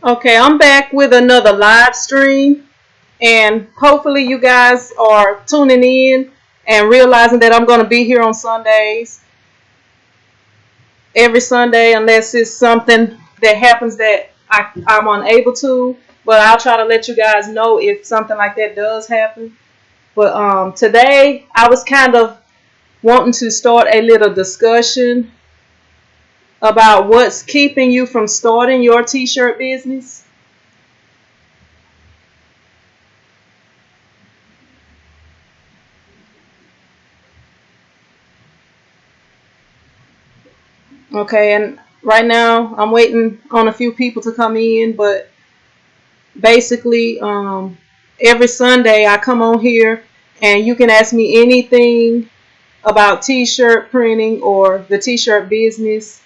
Okay, I'm back with another live stream, and hopefully, you guys are tuning in and realizing that I'm going to be here on Sundays, every Sunday, unless it's something that happens that I'm unable to. But I'll try to let you guys know if something like that does happen. But today, I was kind of wanting to start a little discussion about what's keeping you from starting your t-shirt business. Okay, and right now I'm waiting on a few people to come in, but basically, every Sunday I come on here and you can ask me anything about t-shirt printing or the t-shirt business.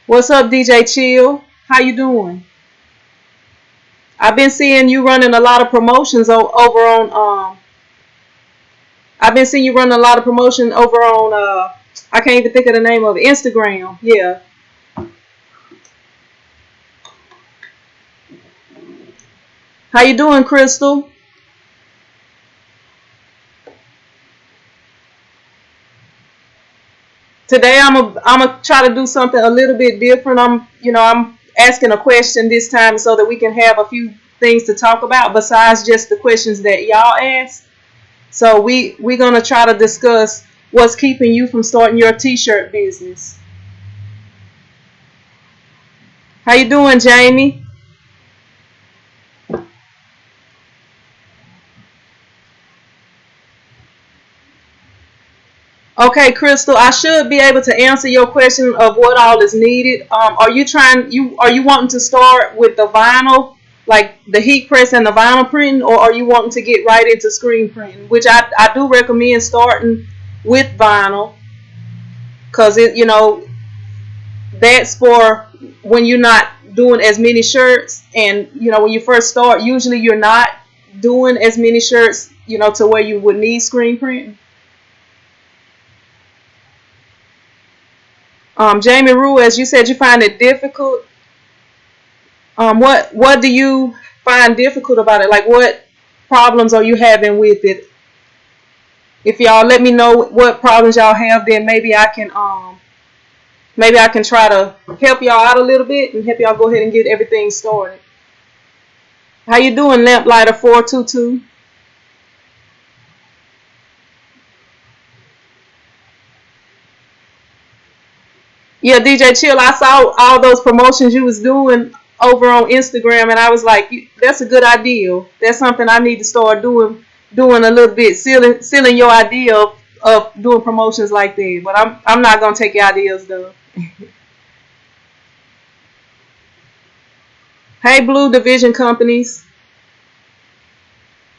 What's up, DJ Chill? How you doing? I've been seeing you running a lot of promotions over on I've been seeing you running a lot of promotion over on I can't even think of the name of it. Instagram. Yeah. How you doing, Crystal? Today I'm a try to do something a little bit different. I'm asking a question this time so that we can have a few things to talk about besides just the questions that y'all ask. So we're gonna try to discuss what's keeping you from starting your t-shirt business. How you doing, Jamie? Okay, Crystal, I should be able to answer your question of what all is needed. Are you wanting to start with the vinyl, like the heat press and the vinyl printing, or are you wanting to get right into screen printing? Which I do recommend starting with vinyl, because that's for when you're not doing as many shirts, and when you first start, usually you're not doing as many shirts, to where you would need screen printing. Jamie Rue, as you said, you find it difficult. What do you find difficult about it? Like, what problems are you having with it? If y'all let me know what problems y'all have, then maybe I can try to help y'all out a little bit and help y'all go ahead and get everything started. How you doing, Lamplighter 422? Yeah, DJ Chill, I saw all those promotions you was doing over on Instagram, and I was like, that's a good idea. That's something I need to start doing a little bit, stealing your idea of doing promotions like that. But I'm not gonna take your ideas though. Hey, Blue Division Companies,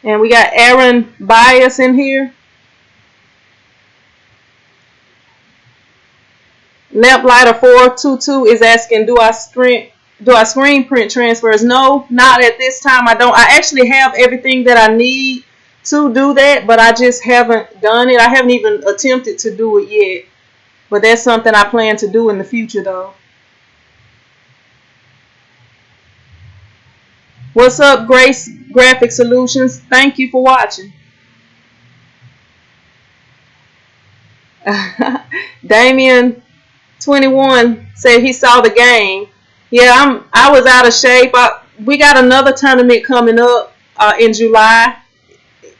and we got Aaron Bias in here. Lamplighter 422 is asking, do I screen print transfers? No, not at this time. I don't. I actually have everything that I need to do that, but I just haven't done it. I haven't even attempted to do it yet. But that's something I plan to do in the future, though. What's up, Grace Graphic Solutions? Thank you for watching. Damien 21 said he saw the game. Yeah, I was out of shape. We got another tournament coming up in July.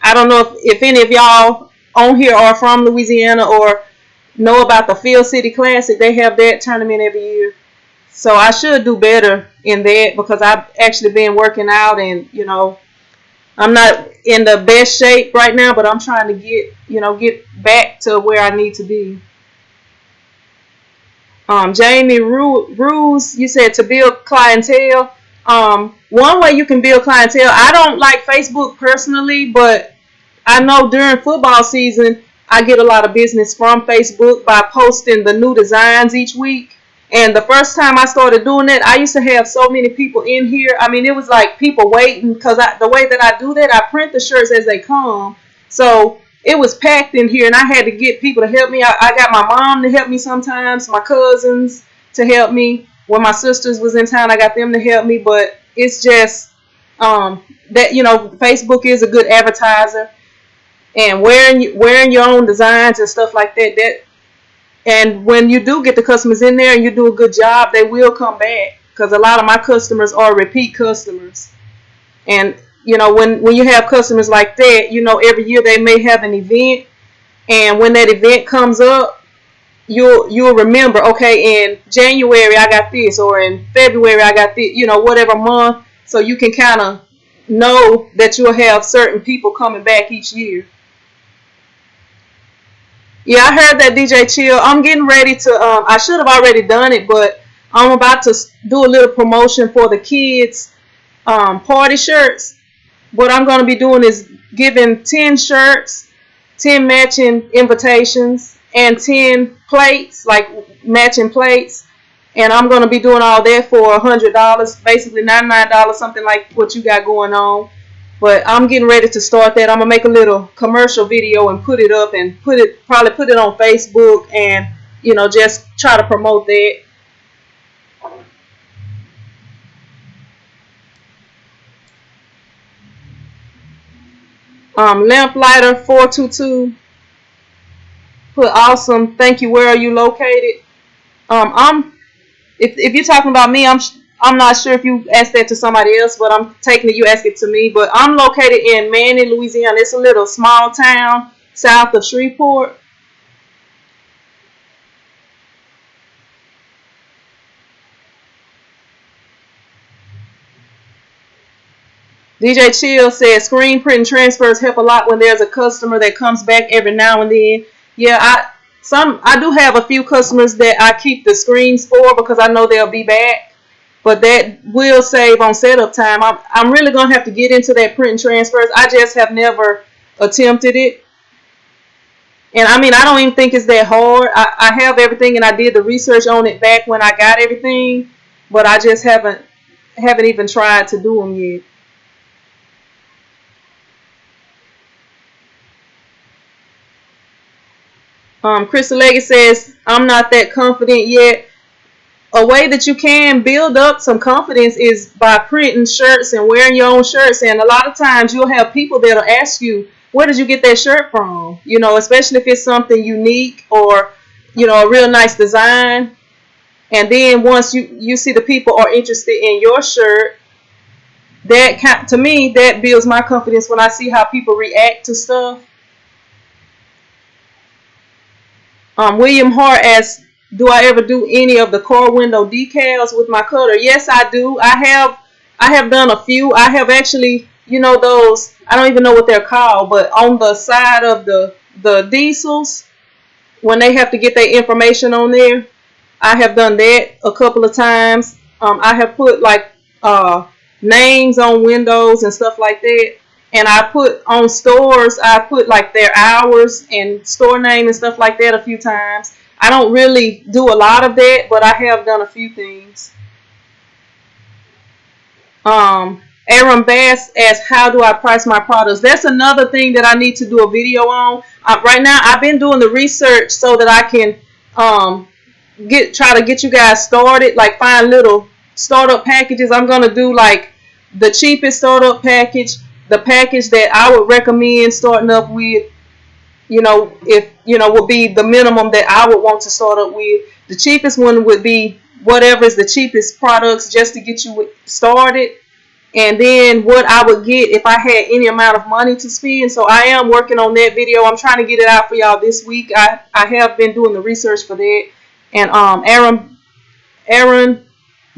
I don't know if any of y'all on here are from Louisiana or know about the Field City Classic. They have that tournament every year. So I should do better in that because I've actually been working out, and I'm not in the best shape right now, but I'm trying to get back to where I need to be. Jamie Ruse, you said to build clientele. One way you can build clientele, I don't like Facebook personally, but I know during football season, I get a lot of business from Facebook by posting the new designs each week. And the first time I started doing that, I used to have so many people in here. I mean, it was like people waiting because the way that I do that, I print the shirts as they come. So it was packed in here, and I had to get people to help me. I got my mom to help me sometimes, my cousins to help me. when my sisters was in town, I got them to help me. But it's just that, you know, Facebook is a good advertiser, and wearing your own designs and stuff like that. And when you do get the customers in there and you do a good job, they will come back, because a lot of my customers are repeat customers. And you know, when you have customers like that, you know, every year they may have an event, and when that event comes up, you'll remember, okay, in January I got this, or in February I got this, you know, whatever month. So you can kind of know that you'll have certain people coming back each year. Yeah, I heard that, DJ Chill. I'm getting ready to. I should have already done it, but I'm about to do a little promotion for the kids' party shirts. What I'm going to be doing is giving 10 shirts, 10 matching invitations, and 10 plates, like matching plates. And I'm going to be doing all that for $100, basically $99, something like what you got going on. But I'm getting ready to start that. I'm gonna make a little commercial video and put it up, and probably put it on Facebook, and you know, just try to promote that. Lamplighter 422 put awesome. Thank you. Where are you located? I'm if you're talking about me, I'm not sure if you asked that to somebody else, but I'm taking it you asked it to me. But I'm located in Manning, Louisiana. It's a little small town south of Shreveport. DJ Chill says screen print transfers help a lot when there's a customer that comes back every now and then. Yeah, I do have a few customers that I keep the screens for, because I know they'll be back. But that will save on setup time. I'm really gonna have to get into that print and transfers. I just have never attempted it. And I mean, I don't even think it's that hard. I have everything, and I did the research on it back when I got everything, but I just haven't even tried to do them yet. Crystal Leggett says, I'm not that confident yet. A way that you can build up some confidence is by printing shirts and wearing your own shirts. And a lot of times you'll have people that'll ask you, where did you get that shirt from? You know, especially if it's something unique, or, you know, a real nice design. And then once you see the people are interested in your shirt, to me, that builds my confidence when I see how people react to stuff. William Hart asks, do I ever do any of the car window decals with my cutter? Yes, I do. I have done a few. I have actually, you know, those, I don't even know what they're called, but on the side of the diesels, when they have to get their information on there, I have done that a couple of times. I have put like names on windows and stuff like that. And I put on stores, I put like their hours and store name and stuff like that a few times. I don't really do a lot of that, but I have done a few things. Aaron Bass asks, how do I price my products? That's another thing that I need to do a video on. Right now, I've been doing the research so that I can try to get you guys started, like find little startup packages. I'm going to do like the cheapest startup package, the package that I would recommend starting up with, you know, if, you know, would be the minimum that I would want to start up with. The cheapest one would be whatever is the cheapest products just to get you started. And then what I would get if I had any amount of money to spend. So I am working on that video. I'm trying to get it out for y'all this week. I have been doing the research for that. And Aaron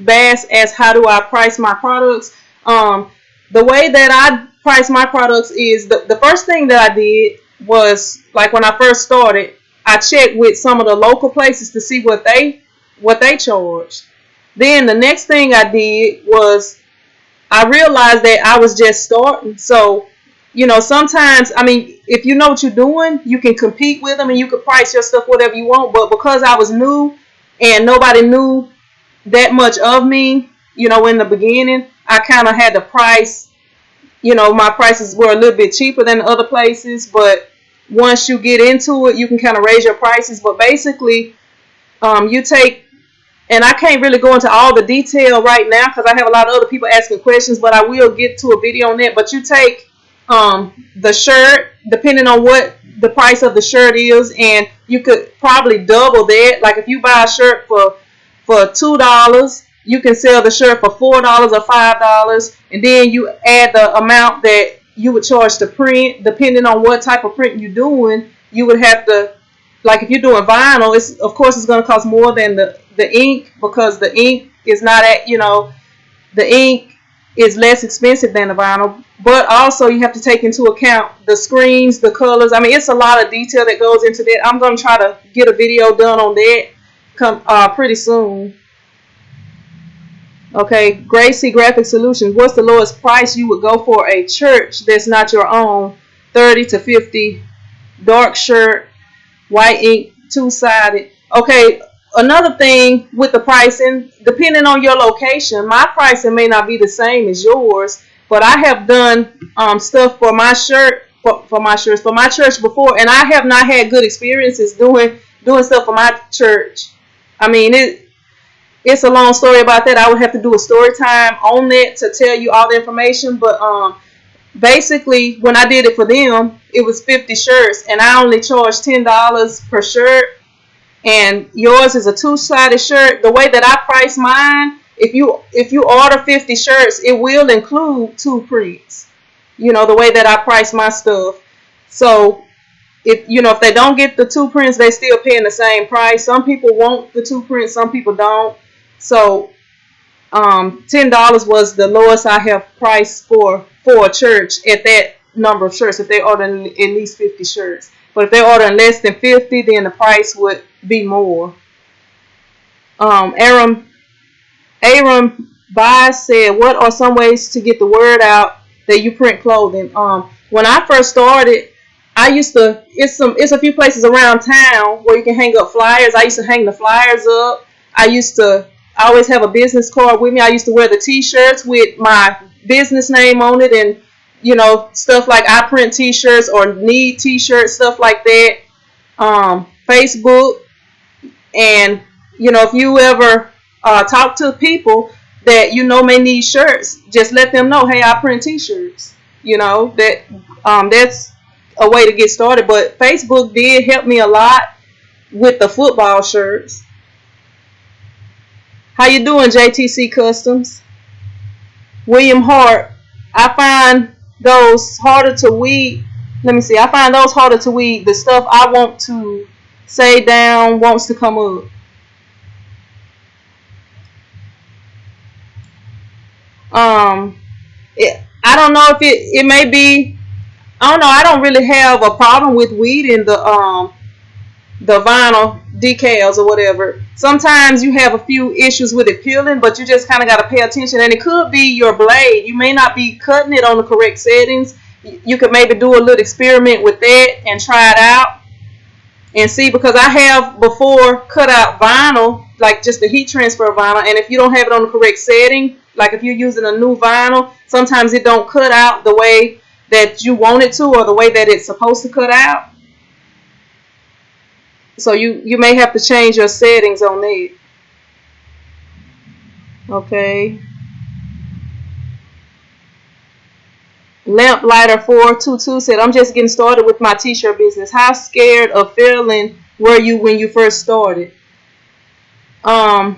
Bass asks, how do I price my products? The way that I price my products is the first thing that I did was, like when I first started, I checked with some of the local places to see what they charged. Then the next thing I did was I realized that I was just starting. So, you know, sometimes, I mean, if you know what you're doing, you can compete with them and you can price your stuff whatever you want. But because I was new and nobody knew that much of me, you know, in the beginning, I kind of had to price, you know, my prices were a little bit cheaper than other places. But once you get into it, you can kind of raise your prices. But basically, you take and I can't really go into all the detail right now because I have a lot of other people asking questions, but I will get to a video on that. But you take the shirt, depending on what the price of the shirt is, and you could probably double that. Like if you buy a shirt for $2, you can sell the shirt for $4 or $5, and then you add the amount that you would charge to print, depending on what type of print you're doing. You would have to, like if you're doing vinyl, it's of course it's going to cost more than the ink, because the ink is not at, the ink is less expensive than the vinyl. But also you have to take into account the screens, the colors. I mean, it's a lot of detail that goes into that. I'm going to try to get a video done on that pretty soon. Okay, Gracie Graphic Solutions. What's the lowest price you would go for a church that's not your own? 30 to 50, dark shirt, white ink, two-sided. Okay, another thing with the pricing, depending on your location, my pricing may not be the same as yours, but I have done stuff for my shirt, for my church before, and I have not had good experiences doing stuff for my church. I mean, it's a long story about that. I would have to do a story time on it to tell you all the information, but basically when I did it for them, it was 50 shirts, and I only charged $10 per shirt. And yours is a two-sided shirt. The way that I price mine, if you order 50 shirts, it will include 2 prints. The way that I price my stuff. So if they don't get the 2 prints, they still paying the same price. Some people want the 2 prints, some people don't. So $10 was the lowest I have priced for a church at that number of shirts, if they order at least 50 shirts. But if they're ordering less than 50, then the price would be more. Aram Bias said, what are some ways to get the word out that you print clothing? When I first started, it's a few places around town where you can hang up flyers. I used to hang the flyers up. I always have a business card with me. I used to wear the t-shirts with my business name on it, and stuff like I print t-shirts or need t-shirts, stuff like that. Facebook, and if you ever talk to people that may need shirts, just let them know, hey, I print t-shirts. That's a way to get started. But Facebook did help me a lot with the football shirts. How you doing, JTC Customs? William Hart, I find those harder to weed. Let me see. I find those harder to weed. The stuff I want to say down wants to come up. I don't know if it may be. I don't know. I don't really have a problem with weeding the vinyl decals or whatever. Sometimes you have a few issues with it peeling, but you just kind of got to pay attention. And it could be your blade. You may not be cutting it on the correct settings. You could maybe do a little experiment with that and try it out and see, because I have before cut out vinyl, like just the heat transfer vinyl, and if you don't have it on the correct setting, like if you're using a new vinyl, sometimes it don't cut out the way that you want it to, or the way that it's supposed to cut out. So you may have to change your settings on it. Okay. Lamplighter 422 said, I'm just getting started with my t-shirt business. How scared of failing were you when you first started? I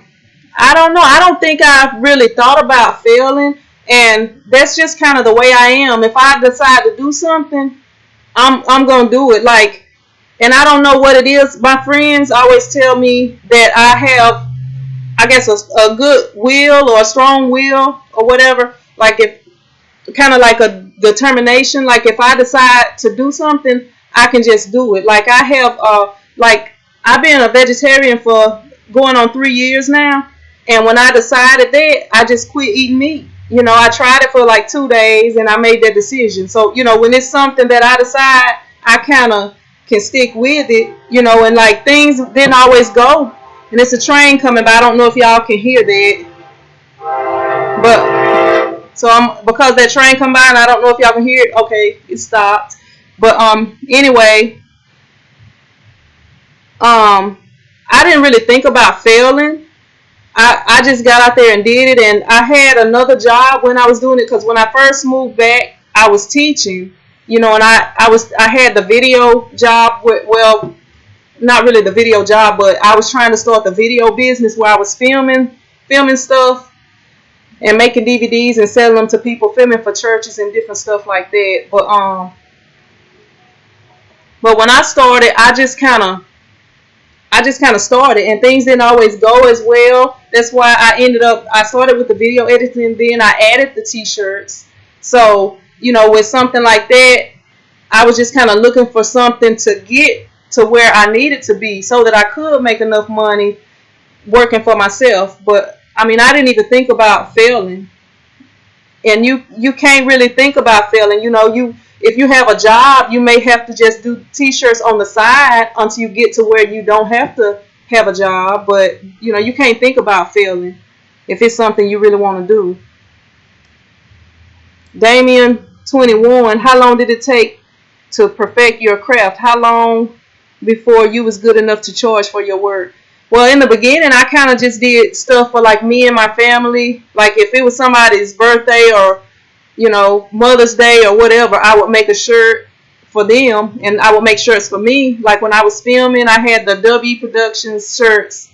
don't know. I don't think I've really thought about failing, and that's just kind of the way I am. If I decide to do something, I'm gonna do it. Like, and I don't know what it is. My friends always tell me that I have, I guess, a good will or a strong will or whatever. Like, if kind of like a determination. Like, if I decide to do something, I can just do it. Like, I have, like, I've been a vegetarian for going on 3 years now. And when I decided that, I just quit eating meat. I tried it for like 2 days and I made that decision. So, when it's something that I decide, I kind of can stick with it, and like things didn't always go. And it's a train coming by. I don't know if y'all can hear that. But, so because that train come by and I don't know if y'all can hear it. Okay, it stopped. But, anyway, I didn't really think about failing. I just got out there and did it. And I had another job when I was doing it, because when I first moved back, I was teaching, you know, and I had the video job with, well, not really the video job, but I was trying to start the video business where I was filming stuff and making DVDs and selling them to people, filming for churches and different stuff like that. But when I started, I just kind of started, and things didn't always go as well. That's why I started with the video editing, then I added the t-shirts. So, you know, with something like that, I was just kind of looking for something to get to where I needed to be so that I could make enough money working for myself. But I mean, I didn't even think about failing. And you can't really think about failing. You know, if you have a job, you may have to just do t-shirts on the side until you get to where you don't have to have a job. But, you know, you can't think about failing if it's something you really want to do. Damien, 21, how long did it take to perfect your craft? How long before you was good enough to charge for your work? Well, in the beginning, I kind of just did stuff for like me and my family. Like if it was somebody's birthday or, you know, Mother's Day or whatever, I would make a shirt for them, and I would make shirts for me. Like when I was filming, I had the W Productions shirts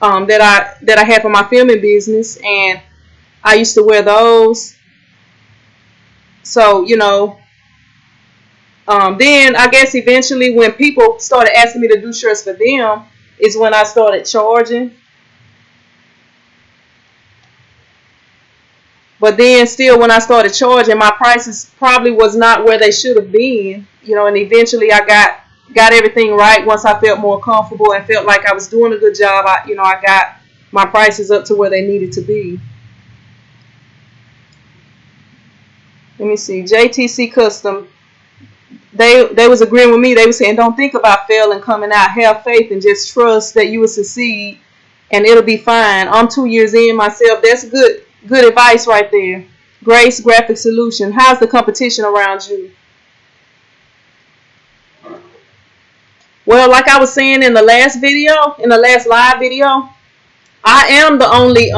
that I had for my filming business, and I used to wear those. So, you know, then I guess eventually when people started asking me to do shirts for them is when I started charging. But then still when I started charging, my prices probably was not where they should have been, you know, and eventually I got everything right once I felt more comfortable and felt like I was doing a good job. I got my prices up to where they needed to be. Let me see. JTC Custom, they was agreeing with me. They were saying, don't think about failing coming out. Have faith and just trust that you will succeed and it'll be fine. I'm 2 years in myself. That's good advice right there. Grace Graphic Solution. How's the competition around you? Well, like I was saying in the last live video, I am the only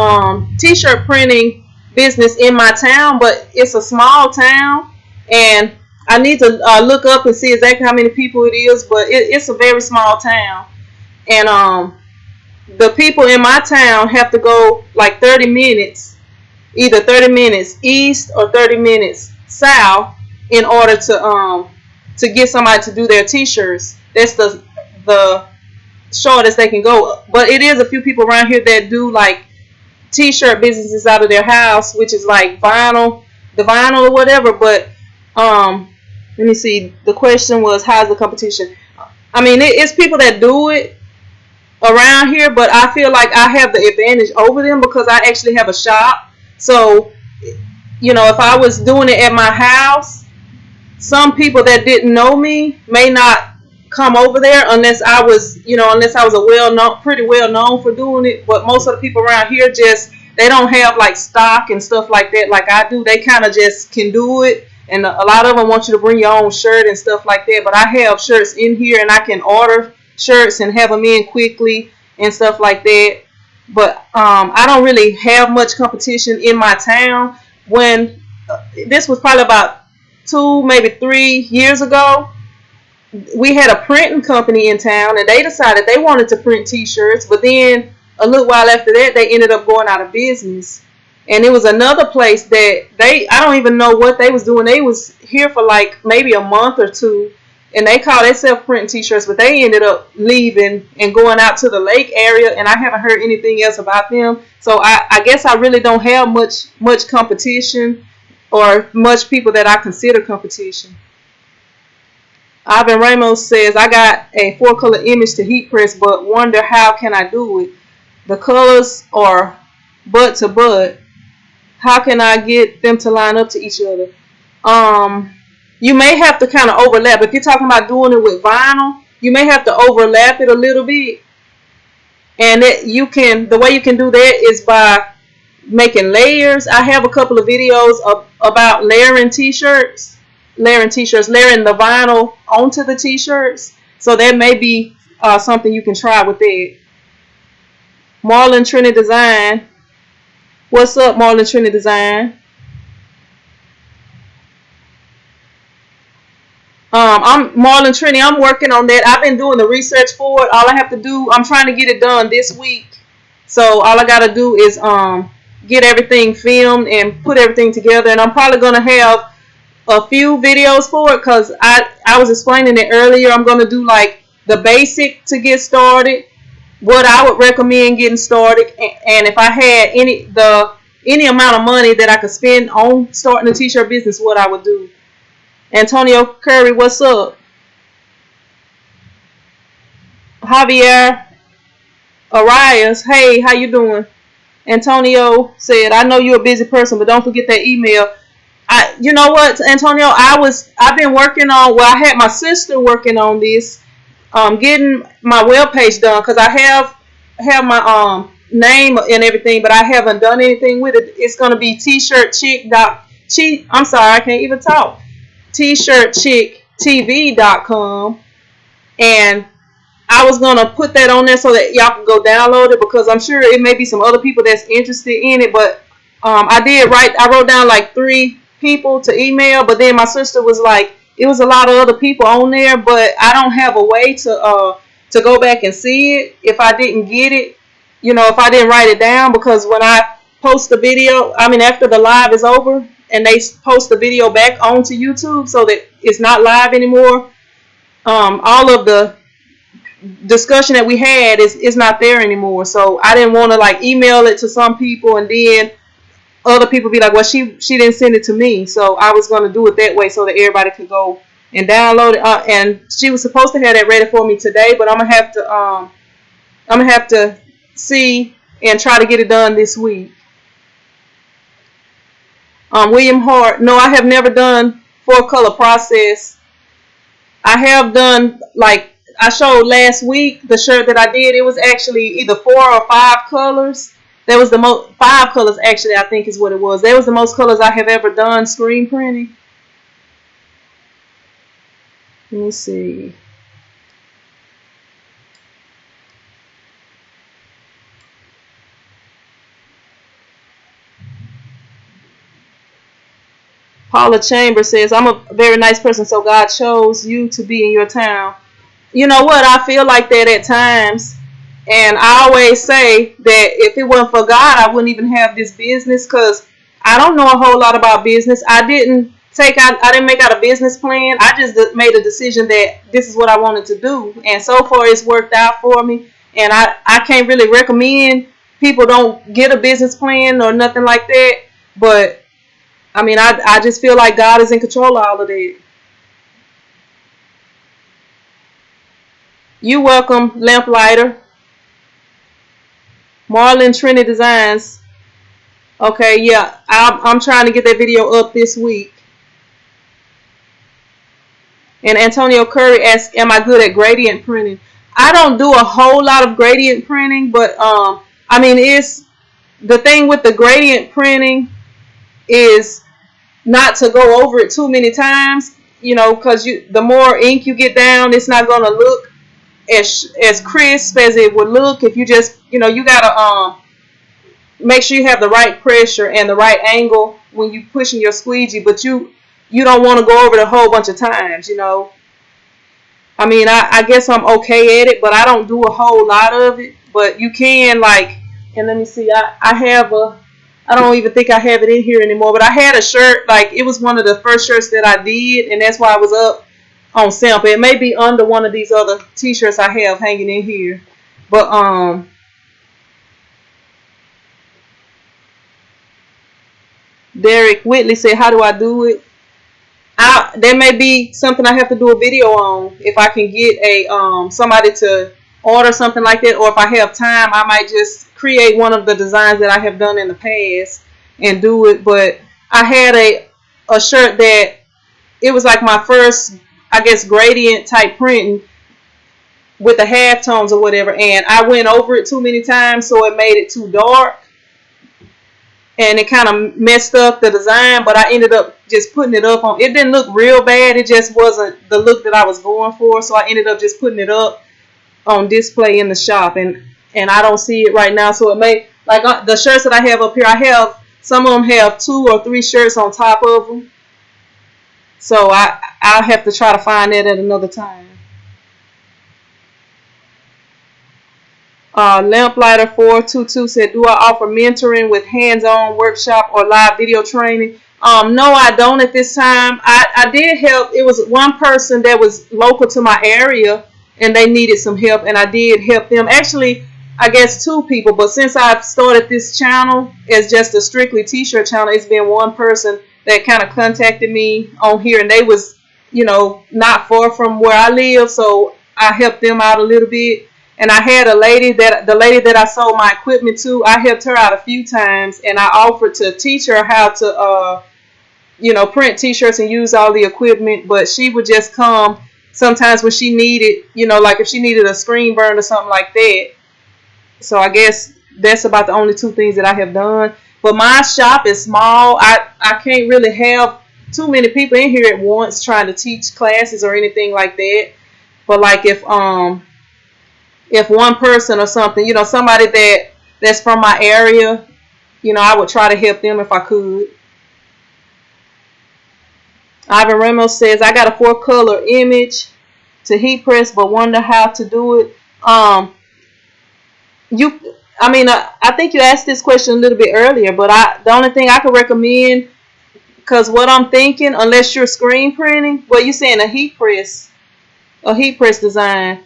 t-shirt printing business in my town, but it's a small town, and I need to look up and see exactly how many people it is, but it's a very small town, and the people in my town have to go like 30 minutes, either 30 minutes east or 30 minutes south, in order to get somebody to do their t-shirts. That's the shortest they can go. But it is a few people around here that do like t-shirt businesses out of their house, which is like the vinyl or whatever. But let me see. The question was, how's the competition? I mean, it's people that do it around here, but I feel like I have the advantage over them because I actually have a shop. So, you know, if I was doing it at my house, some people that didn't know me may not come over there unless I was pretty well known for doing it. But most of the people around here they don't have like stock and stuff like that like I do. They kind of just can do it, and a lot of them want you to bring your own shirt and stuff like that. But I have shirts in here, and I can order shirts and have them in quickly and stuff like that. But I don't really have much competition in my town. When this was probably about 2, maybe 3 years ago, we had a printing company in town, and they decided they wanted to print t-shirts, but then a little while after that they ended up going out of business. And it was another place that I don't even know what they was doing. They was here for like maybe a month or two, and they called themselves printing t-shirts, but they ended up leaving and going out to the lake area, and I haven't heard anything else about them. So I guess I really don't have much competition or much people that I consider competition. Ivan Ramos says, I got a 4-color image to heat press, but wonder how can I do it? The colors are bud to bud. How can I get them to line up to each other? You may have to kind of overlap. If you're talking about doing it with vinyl, you may have to overlap it a little bit. And the way you can do that is by making layers. I have a couple of videos about layering t-shirts, layering the vinyl onto the t-shirts. So that may be something you can try with that. Marlon Trinity Design. What's up, Marlon Trinity Design? I'm Marlon Trinity. I'm working on that. I've been doing the research for it. All I have to do, I'm trying to get it done this week. So all I gotta do is get everything filmed and put everything together. And I'm probably gonna have a few videos for it because I was explaining it earlier. I'm gonna do like the basic to get started, what I would recommend getting started, and if I had any amount of money that I could spend on starting a t-shirt business, what I would do. Antonio Curry, what's up? Javier Arias, hey, how you doing? Antonio said, I know you're a busy person, but don't forget that email. You know what, Antonio, I've been working on, well, I had my sister working on this, getting my webpage done, because I have my name and everything, but I haven't done anything with it. It's going to be I'm sorry, I can't even talk. t-shirtchicktv.com, and I was going to put that on there so that y'all can go download it, because I'm sure it may be some other people that's interested in it, but I wrote down like 3 people to email, but then my sister was like, it was a lot of other people on there, but I don't have a way to go back and see it if I didn't get it, if I didn't write it down, because when I post the video, after the live is over and they post the video back onto YouTube so that it's not live anymore, all of the discussion that we had is not there anymore. So I didn't want to like email it to some people and then other people be like, well, she didn't send it to me. So I was going to do it that way so that everybody could go and download it. And she was supposed to have that ready for me today, but I'm gonna have to see and try to get it done this week. William Hart, no, I have never done 4-color process. I have done, like I showed last week, the shirt that I did, it was actually either 4 or 5 colors. That was the most, 5 colors actually, I think is what it was. That was the most colors I have ever done screen printing. Let me see. Paula Chambers says, I'm a very nice person, so God chose you to be in your town. You know what? I feel like that at times. And I always say that if it wasn't for God, I wouldn't even have this business, because I don't know a whole lot about business. I didn't make out a business plan. I just made a decision that this is what I wanted to do. And so far it's worked out for me. And I can't really recommend people don't get a business plan or nothing like that. But I just feel like God is in control of all of that. You welcome, Lamplighter. Marlon Trinity Designs. Okay, yeah, I'm trying to get that video up this week. And Antonio Curry asks, am I good at gradient printing? I don't do a whole lot of gradient printing, but it's the thing with the gradient printing is not to go over it too many times, because the more ink you get down, it's not going to look as crisp as it would look if you just, you gotta make sure you have the right pressure and the right angle when you pushing your squeegee, but you don't want to go over it a whole bunch of times. I guess I'm okay at it, but I don't do a whole lot of it. But you can, like, and let me see, I don't even think I have it in here anymore, but I had a shirt, like, it was one of the first shirts that I did, and that's why I was up on sample. It may be under one of these other t-shirts I have hanging in here. But, Derek Whitley said, how do I do it? There may be something I have to do a video on. If I can get somebody to order something like that, or if I have time, I might just create one of the designs that I have done in the past and do it. But I had a shirt that it was like my first, I guess, gradient type printing with the halftones or whatever, and I went over it too many times, so it made it too dark, and it kind of messed up the design. But I ended up just putting it up on. It didn't look real bad. It just wasn't the look that I was going for, so I ended up just putting it up on display in the shop. And and I don't see it right now. So it may, like the shirts that I have up here, some of them have 2 or 3 shirts on top of them. So I'll have to try to find that at another time. Lamplighter 422 said, do I offer mentoring with hands-on workshop or live video training? No, I don't at this time. I did help. It was one person that was local to my area, and they needed some help, and I did help them. Actually, I guess 2 people, but since I've started this channel as just a strictly t-shirt channel, it's been one person that kind of contacted me on here, and they was, not far from where I live, so I helped them out a little bit. And I had the lady that I sold my equipment to, I helped her out a few times, and I offered to teach her how to, print t-shirts and use all the equipment, but she would just come sometimes when she needed, like if she needed a screen burn or something like that. So I guess that's about the only 2 things that I have done. But my shop is small. I can't really have too many people in here at once trying to teach classes or anything like that. But like if one person or something, somebody that's from my area, I would try to help them if I could. Ivan Ramos says, I got a 4-color image to heat press, but wonder how to do it. I think you asked this question a little bit earlier, but the only thing I could recommend, because what I'm thinking, unless you're screen printing, well, you're saying a heat press design,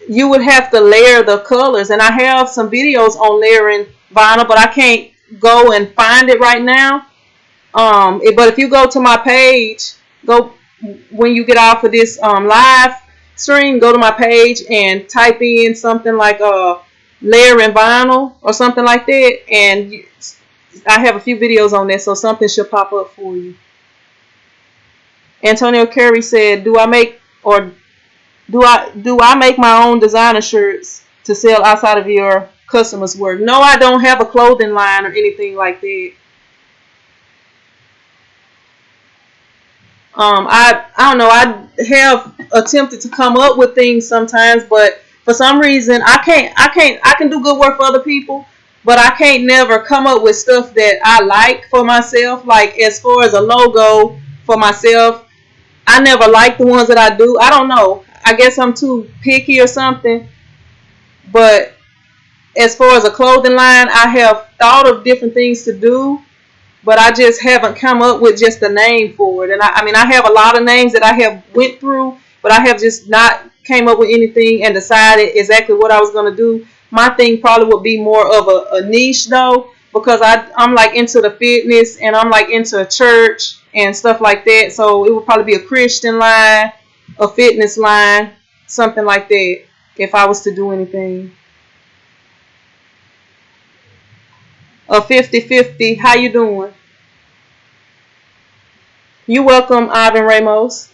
you would have to layer the colors, and I have some videos on layering vinyl, but I can't go and find it right now. But if you go to my page, when you get off of this live stream, go to my page and type in something like layering vinyl or something like that, and I have a few videos on that, so something should pop up for you. Antonio Curry said, do I make my own designer shirts to sell outside of your customers' work? No, I don't have a clothing line or anything like that. I don't know. I have attempted to come up with things sometimes, but for some reason I can do good work for other people, but I can't never come up with stuff that I like for myself. Like as far as a logo for myself, I never like the ones that I do. I don't know. I guess I'm too picky or something. But as far as a clothing line, I have thought of different things to do, but I just haven't come up with just a name for it. And I have a lot of names that I have went through, but I have just not came up with anything and decided exactly what I was going to do. My thing probably would be more of a niche though, because I'm like into the fitness and I'm like into a church and stuff like that. So it would probably be a Christian line, a fitness line, something like that if I was to do anything. A 50-50. How you doing? You're welcome, Ivan Ramos.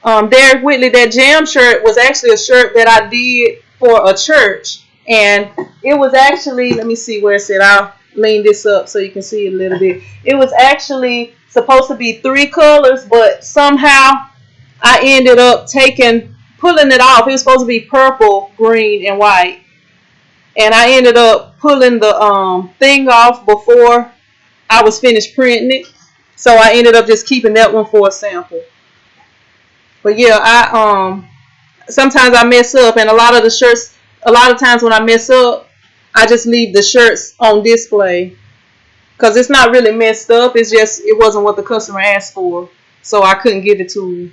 Derek Whitley, that jam shirt was actually a shirt that I did for a church. And it was actually, let me see where it's at. I'll lean this up so you can see it a little bit. It was actually supposed to be 3 colors, but somehow I ended up pulling it off. It was supposed to be purple, green, and white. And I ended up pulling the thing off before I was finished printing it. So I ended up just keeping that one for a sample. But yeah, sometimes I mess up, and a lot of times when I mess up, I just leave the shirts on display. Because it's not really messed up, it's just, it wasn't what the customer asked for. So I couldn't give it to you.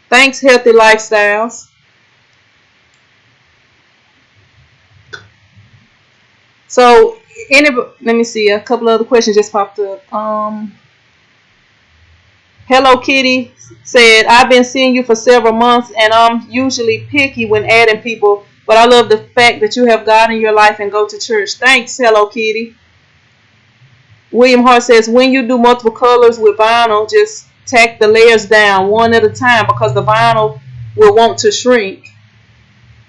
Thanks, Healthy Lifestyles. So, let me see, a couple other questions just popped up. Hello Kitty said, I've been seeing you for several months and I'm usually picky when adding people, but I love the fact that you have God in your life and go to church. Thanks, Hello Kitty. William Hart says, when you do multiple colors with vinyl, just tack the layers down one at a time because the vinyl will want to shrink.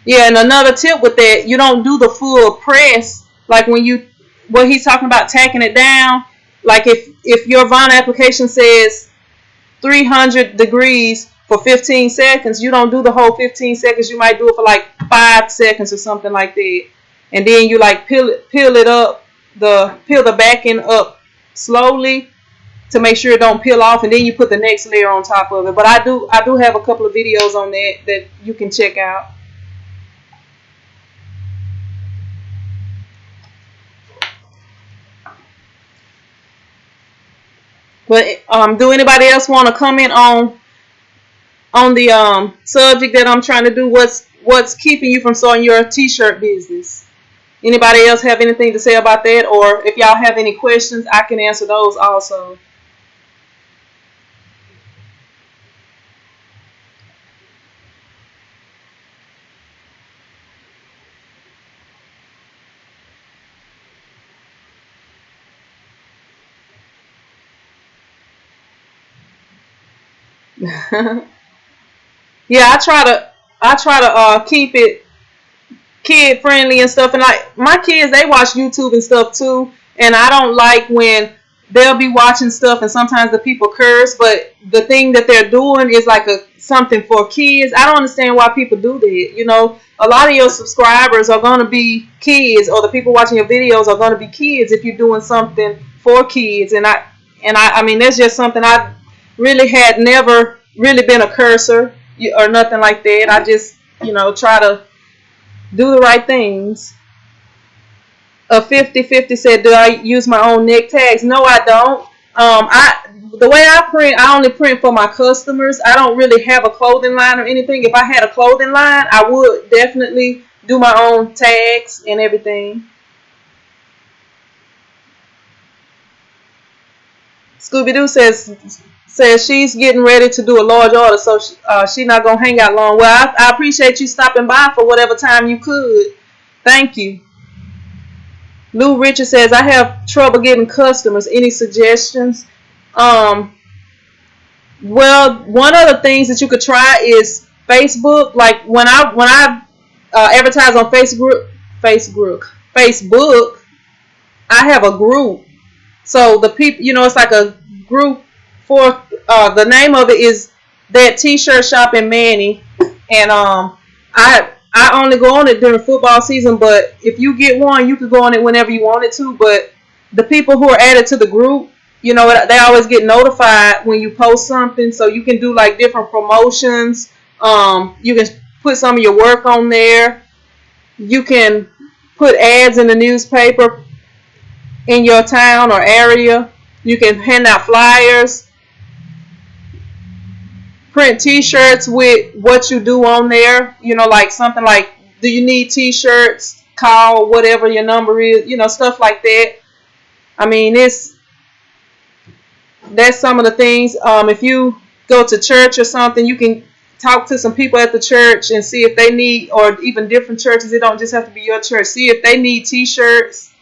Yeah, and another tip with that, you don't do the full press. Like what he's talking about tacking it down, like if your vinyl application says 300 degrees, for 15 seconds, you don't do the whole 15 seconds. You might do it for like 5 seconds or something like that. And then you like peel the back end up slowly to make sure it don't peel off, and then you put the next layer on top of it. But I do have a couple of videos on that you can check out. But do anybody else want to comment on the subject that I'm trying to do? What's keeping you from starting your t-shirt business? Anybody else have anything to say about that? Or if y'all have any questions, I can answer those also. Yeah, I try to keep it kid friendly and stuff. And like my kids, they watch YouTube and stuff too. And I don't like when they'll be watching stuff and sometimes the people curse, but the thing that they're doing is like something for kids. I don't understand why people do that. You know, a lot of your subscribers are going to be kids, or the people watching your videos are going to be kids if you're doing something for kids. And I mean, that's just something I really had never really been a cursor or nothing like that. I just, try to do the right things. A 50/50 said, do I use my own neck tags? No, I don't. The way I print, I only print for my customers. I don't really have a clothing line or anything. If I had a clothing line, I would definitely do my own tags and everything. Scooby-Doo says she's getting ready to do a large order, so she's not going to hang out long. Well, I appreciate you stopping by for whatever time you could. Thank you. Lou Richard says, I have trouble getting customers. Any suggestions? Well, one of the things that you could try is Facebook. Like when I advertise on Facebook, I have a group. So the people, it's like a group for the name of it is that T-shirt shop in Manny, and I only go on it during football season. But if you get one, you could go on it whenever you wanted to. But the people who are added to the group, they always get notified when you post something. So you can do like different promotions. You can put some of your work on there. You can put ads in the newspaper in your town or area. You can hand out flyers, print t-shirts with what you do on there, like something like, do you need t-shirts? Call whatever your number is, stuff like that. I mean, that's some of the things. If you go to church or something, you can talk to some people at the church and see if they need, or even different churches, it don't just have to be your church, see if they need t-shirts.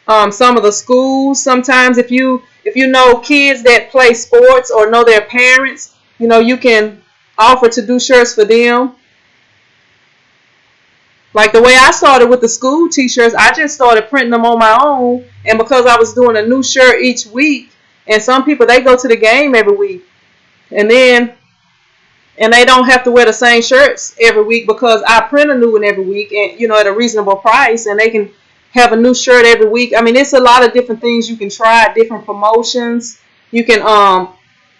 Some of the schools, sometimes if you know kids that play sports or know their parents, you can offer to do shirts for them. Like the way I started with the school t-shirts, I just started printing them on my own, and because I was doing a new shirt each week, and some people, they go to the game every week, and they don't have to wear the same shirts every week because I print a new one every week, and at a reasonable price, and they can have a new shirt every week. I mean, it's a lot of different things you can try, different promotions. You can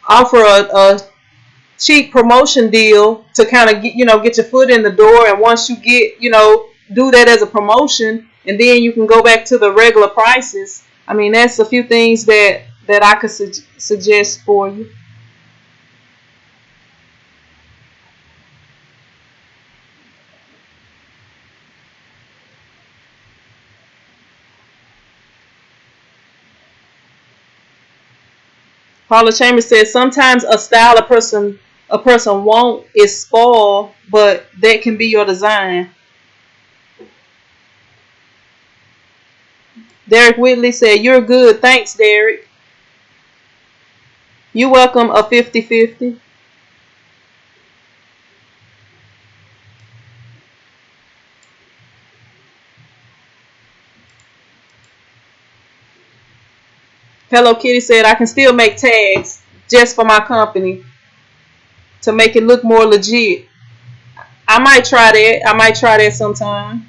offer a cheap promotion deal to kind of get your foot in the door, and once you get, do that as a promotion, and then you can go back to the regular prices. I mean, that's a few things that I could suggest for you. Paula Chambers says sometimes a style a person won't is spoiled, but that can be your design. Derek Whitley said, you're good. Thanks, Derek. You're welcome. A 50/50. Hello Kitty said, I can still make tags just for my company. to make it look more legit. I might try that. I might try that sometime.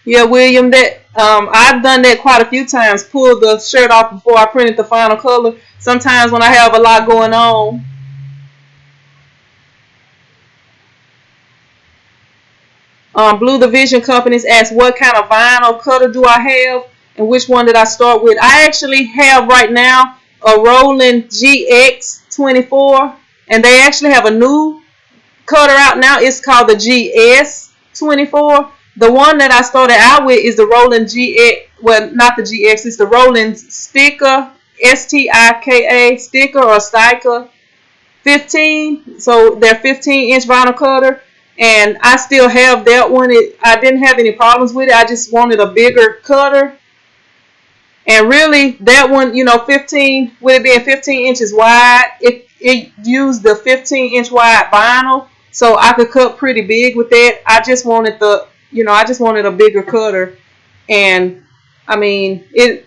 Yeah, William, that I've done that quite a few times. Pulled the shirt off before I printed the final color. Sometimes when I have a lot going on. Blue Division Companies asked what kind of vinyl cutter do I have and which one did I start with. I actually have right now a Roland GX24, and they actually have a new cutter out now. It's called the GS24. The one that I started out with is the Roland GX. Well, not the GX. It's the Roland Stika, STIKA sticker or Stika 15. So they're 15-inch vinyl cutter, and I still have that one. I didn't have any problems with it. I just wanted a bigger cutter. And really, that one, 15, with it being 15 inches wide, it used the 15-inch wide vinyl, so I could cut pretty big with that. I just wanted a bigger cutter, and I mean, I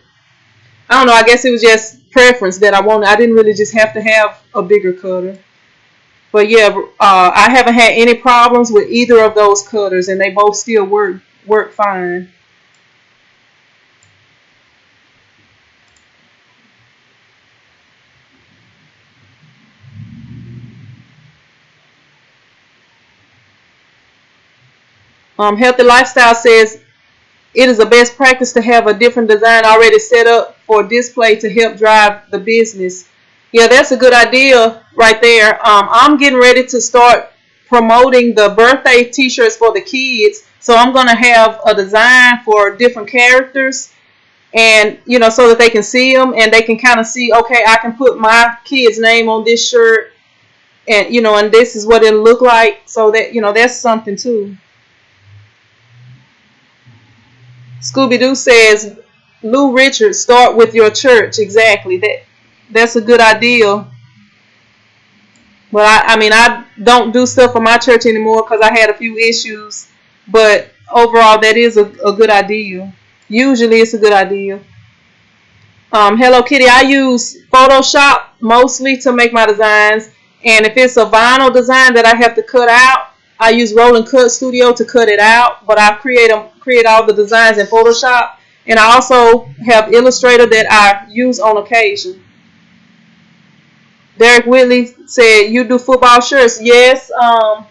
don't know. I guess it was just preference that I wanted. I didn't really just have to have a bigger cutter. But yeah, I haven't had any problems with either of those cutters, and they both still work fine. Healthy Lifestyle says it is a best practice to have a different design already set up for display to help drive the business. Yeah, that's a good idea right there. I'm getting ready to start promoting the birthday t-shirts for the kids. So I'm going to have a design for different characters, and so that they can see them and they can kind of see, okay, I can put my kid's name on this shirt, and and this is what it'll look like. So that that's something too. Scooby-Doo says, Lou Richards, start with your church. Exactly. That's a good idea. But I don't do stuff for my church anymore because I had a few issues. But overall, that is a good idea. Usually, it's a good idea. Hello Kitty, I use Photoshop mostly to make my designs. And if it's a vinyl design that I have to cut out, I use Roll and Cut Studio to cut it out. But I create all the designs in Photoshop. And I also have Illustrator that I use on occasion. Derek Whitley said, you do football shirts. Yes. I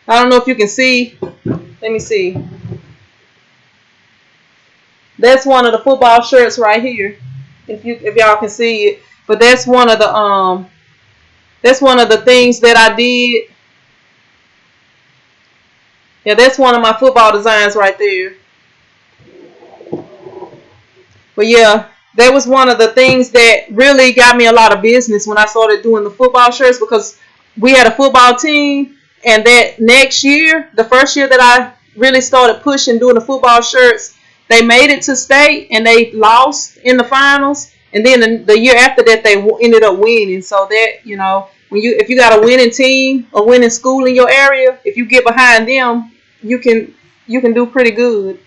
don't know if you can see. Let me see. That's one of the football shirts right here. If y'all can see it. But that's one of the things that I did. Yeah, that's one of my football designs right there. But yeah, that was one of the things that really got me a lot of business when I started doing the football shirts, because we had a football team, and that next year, the first year that I really started pushing doing the football shirts, they made it to state and they lost in the finals. And then the year after that, they ended up winning. So that, if you got a winning team, a winning school in your area, if you get behind them, you can do pretty good.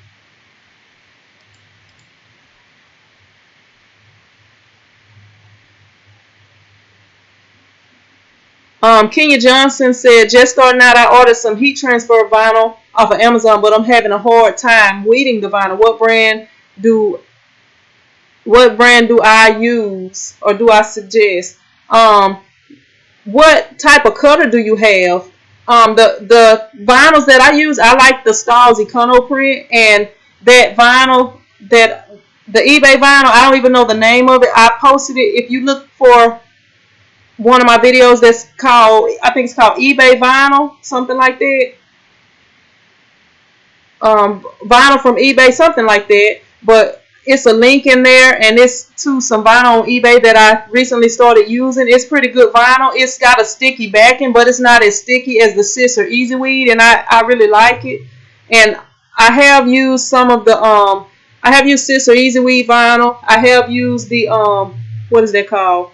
Kenya Johnson said, just starting out, I ordered some heat transfer vinyl off of Amazon, but I'm having a hard time weeding the vinyl. What brand do I use, or do I suggest? What type of cutter do you have? The vinyls that I use, I like the Stahls Econoprint, and that vinyl, that the eBay vinyl, I don't even know the name of it. I posted it. If you look for one of my videos, that's called, I think it's called eBay vinyl, something like that. Vinyl from eBay, something like that. But it's a link in there, and it's to some vinyl on eBay that I recently started using. It's pretty good vinyl. It's got a sticky backing, but it's not as sticky as the Sis or Easy Weed, and I really like it. And I have used some of the I have used Sis or Easy Weed vinyl. I have used the what is that called?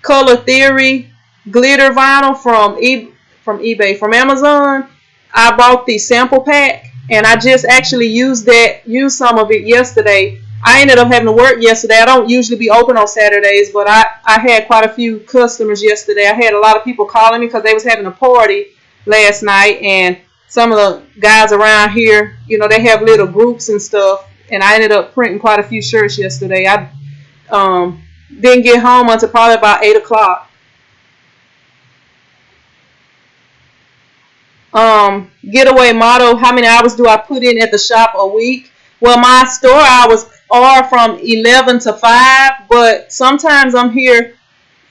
Color Theory glitter vinyl from eBay, from Amazon. I bought the sample pack, and I just actually used some of it yesterday. I ended up having to work yesterday. I don't usually be open on Saturdays, but I had quite a few customers yesterday. I had a lot of people calling me because they was having a party last night, and some of the guys around here, they have little groups and stuff, and I ended up printing quite a few shirts yesterday. I didn't get home until probably about 8 o'clock. Getaway motto: how many hours do I put in at the shop a week? Well, my store hours are from 11 to 5, but sometimes I'm here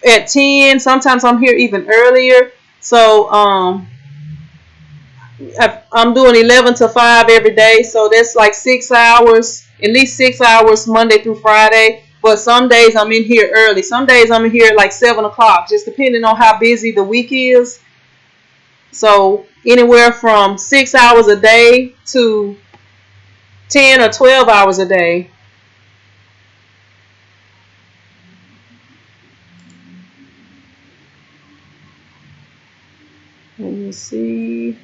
at 10. Sometimes I'm here even earlier. So I'm doing 11 to 5 every day. So that's like 6 hours, at least 6 hours Monday through Friday. But some days I'm in here early. Some days I'm in here at like 7 o'clock, just depending on how busy the week is. So anywhere from 6 hours a day to 10 or 12 hours a day. Let me see.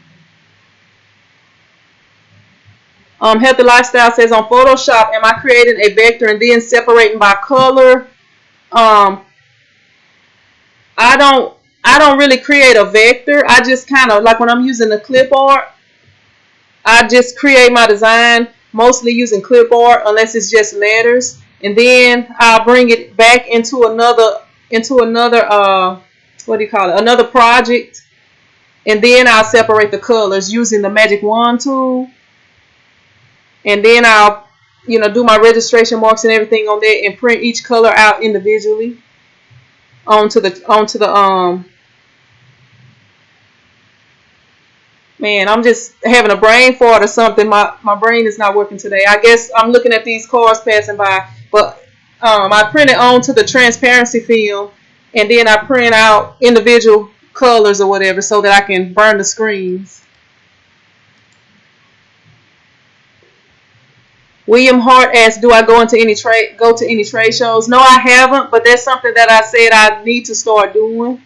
Healthy Lifestyle says on Photoshop, am I creating a vector and then separating by color? Um, I don't really create a vector. I just kind of, like when I'm using the clip art, I just create my design mostly using clip art unless it's just letters, and then I'll bring it back into another what do you call it? Another project, and then I'll separate the colors using the Magic Wand tool, and then I'll do my registration marks and everything on there and print each color out individually onto the man, I'm just having a brain fart or something. My brain is not working today. I guess I'm looking at these cars passing by. But I print it onto the transparency film, and then I print out individual colors or whatever so that I can burn the screens. William Hart asks, "Do I go to any trade shows?" No, I haven't, but that's something that I said I need to start doing.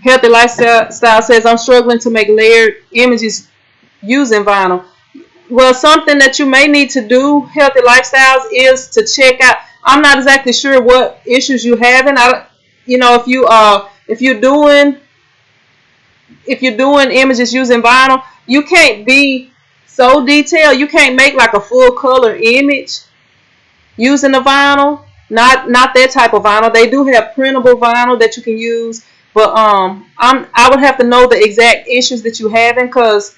Healthy Lifestyle says, "I'm struggling to make layered images using vinyl." Well, something that you may need to do, Healthy Lifestyles, is to check out. I'm not exactly sure what issues you having. If you're doing images using vinyl, you can't be so detailed. You can't make like a full color image using the vinyl. Not that type of vinyl. They do have printable vinyl that you can use, but I would have to know the exact issues that you having, because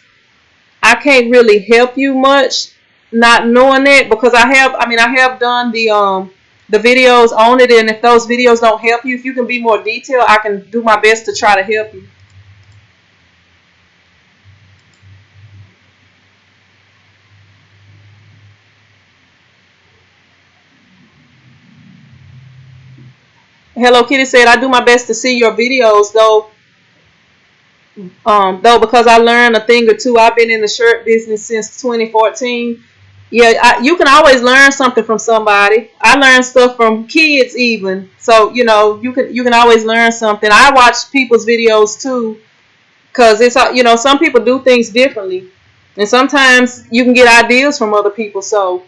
I can't really help you much not knowing that, because I have done the videos on it, and if those videos don't help you, if you can be more detailed, I can do my best to try to help you. Hello Kitty said, "I do my best to see your videos though because I learned a thing or two. I've been in the shirt business since 2014. Yeah, you can always learn something from somebody. I learn stuff from kids even. So you can always learn something. I watch people's videos too, because some people do things differently, and sometimes you can get ideas from other people. So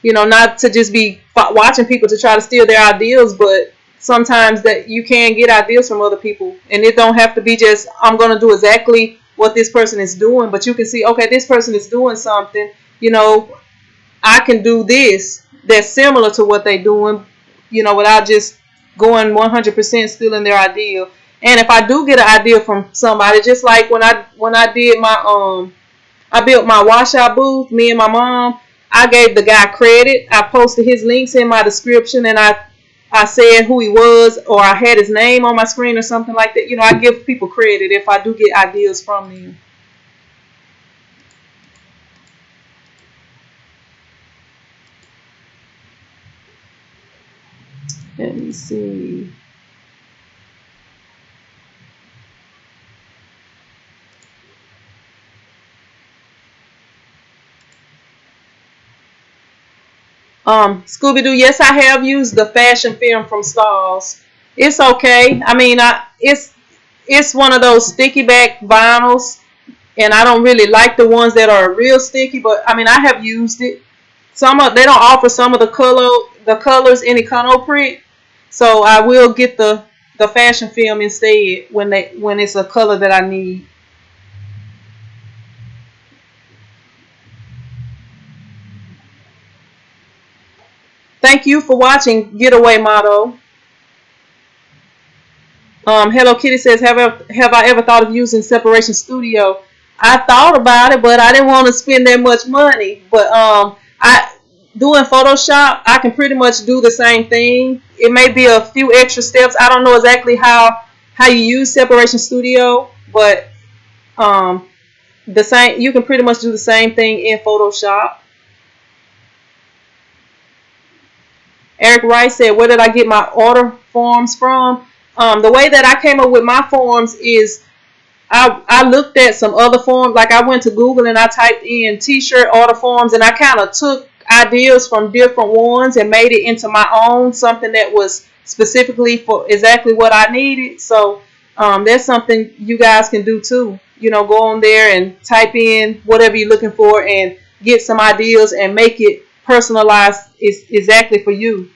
not to just be watching people to try to steal their ideas, but sometimes that you can get ideas from other people, and it don't have to be just I'm going to do exactly what this person is doing, but you can see, okay, this person is doing something, I can do this that's similar to what they're doing, without just going 100% stealing their idea. And if I do get an idea from somebody, just like when I did I built my washout booth, me and my mom, I gave the guy credit. I posted his links in my description, and I said who he was, or I had his name on my screen or something like that. I give people credit if I do get ideas from them. Let me see. Scooby-Doo, yes, I have used the fashion film from Stalls. It's okay. I mean, it's one of those sticky back vinyls, and I don't really like the ones that are real sticky. But I mean, I have used it. They don't offer some of the colors in Econo print, so I will get the fashion film instead when it's a color that I need. Thank you for watching Getaway Motto. Hello Kitty says, have I ever thought of using Separation Studio? I thought about it, but I didn't want to spend that much money. But I doing Photoshop, I can pretty much do the same thing. It may be a few extra steps. I don't know exactly how you use Separation Studio, but the same, you can pretty much do the same thing in Photoshop. Eric Rice said, where did I get my order forms from? The way that I came up with my forms is I looked at some other forms. Like I went to Google and I typed in t-shirt order forms, and I kind of took ideas from different ones and made it into my own, something that was specifically for exactly what I needed. So that's something you guys can do too. Go on there and type in whatever you're looking for and get some ideas and make it personalized exactly for you.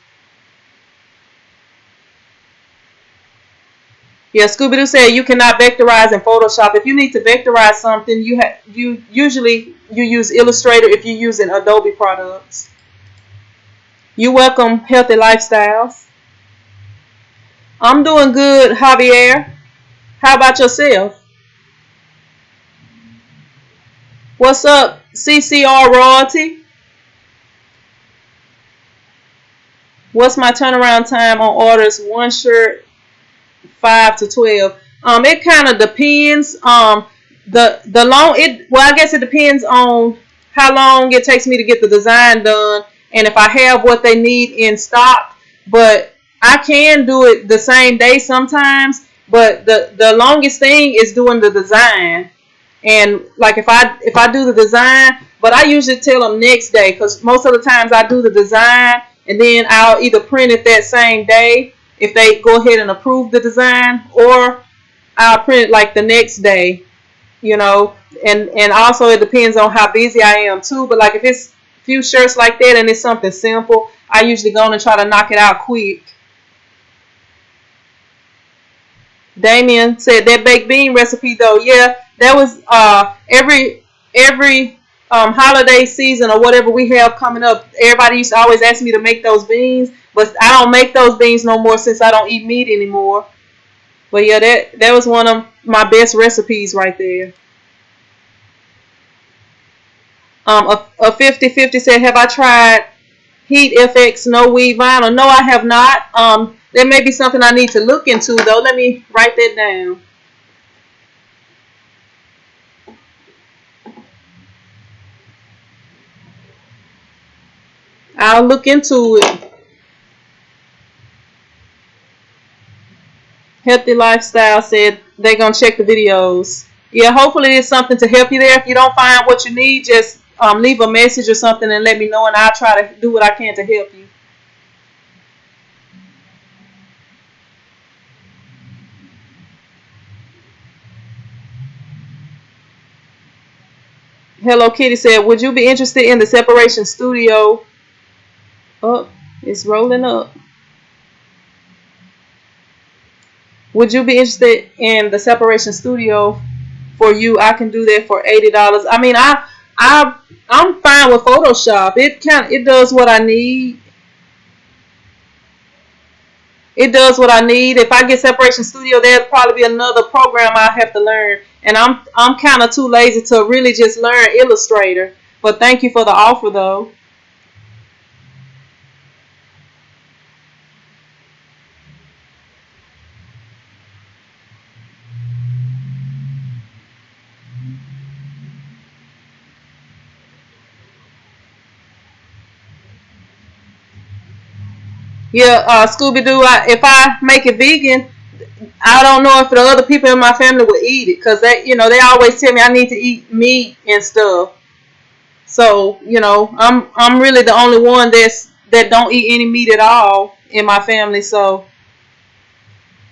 Yeah, Scooby-Doo said you cannot vectorize in Photoshop. If you need to vectorize something, you usually use Illustrator if you're using Adobe products. You welcome Healthy Lifestyles. I'm doing good, Javier. How about yourself? What's up, CCR Royalty? What's my turnaround time on orders? One shirt, 5 to 12. It kind of depends. The long it well, I guess it depends on how long it takes me to get the design done, and if I have what they need in stock. But I can do it the same day sometimes. But the longest thing is doing the design. And like if I do the design, but I usually tell them next day, because most of the times I do the design and then I'll either print it that same day if they go ahead and approve the design, or I'll print it like the next day, you know. And also it depends on how busy I am too. But like if it's a few shirts like that and it's something simple, I usually go and try to knock it out quick. Damien said that baked bean recipe though, yeah, that was every holiday season or whatever we have coming up. Everybody used to always ask me to make those beans, but I don't make those beans no more since I don't eat meat anymore. But yeah, that was one of my best recipes right there. A 50/50 said, have I tried Heat FX no weave vinyl? No, I have not. That may be something I need to look into though. Let me write that down. I'll look into it. Healthy Lifestyle said they're gonna check the videos. Yeah, hopefully it's something to help you there. If you don't find what you need, just leave a message or something and let me know, and I'll try to do what I can to help you. Hello Kitty said, would you be interested in the Separation Studio? Oh, it's rolling up. Would you be interested in the Separation Studio for you? I can do that for $80. I mean, I'm fine with Photoshop. It does what I need. It does what I need. If I get Separation Studio, there'll probably be another program I have to learn, and I'm kind of too lazy to really just learn Illustrator. But thank you for the offer, though. Yeah, Scooby Doo. If I make it vegan, I don't know if the other people in my family will eat it, because they always tell me I need to eat meat and stuff. So I'm really the only one that don't eat any meat at all in my family, so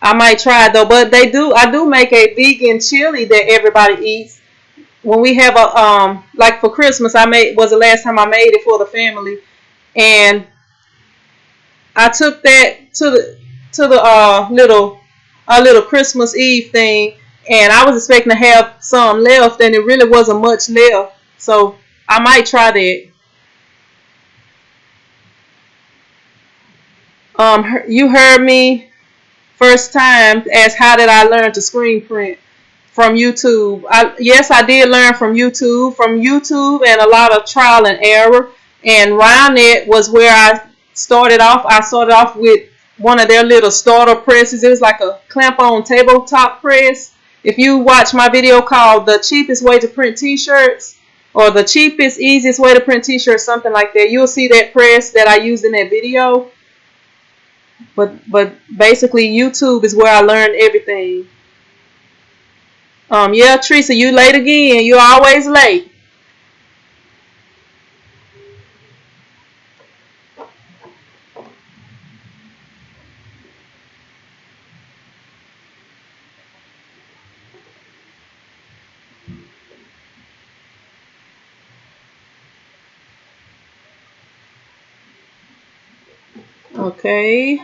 I might try it though. But I do make a vegan chili that everybody eats. When we have a like for Christmas, was the last time I made it for the family, and I took that to the little Christmas Eve thing, and I was expecting to have some left, and it really wasn't much left. So I might try that. You heard me first time ask how did I learn to screen print from YouTube. Yes, I did learn from YouTube, and a lot of trial and error. And Ryonet was where I started off. I started off with one of their little starter presses. It was like a clamp-on tabletop press. If you watch my video called "The Cheapest Way to Print T-Shirts" or "The Cheapest, Easiest Way to Print T-Shirts," something like that, you'll see that press that I used in that video. But basically, YouTube is where I learned everything. Yeah, Teresa, you late again. You're always late. Okay.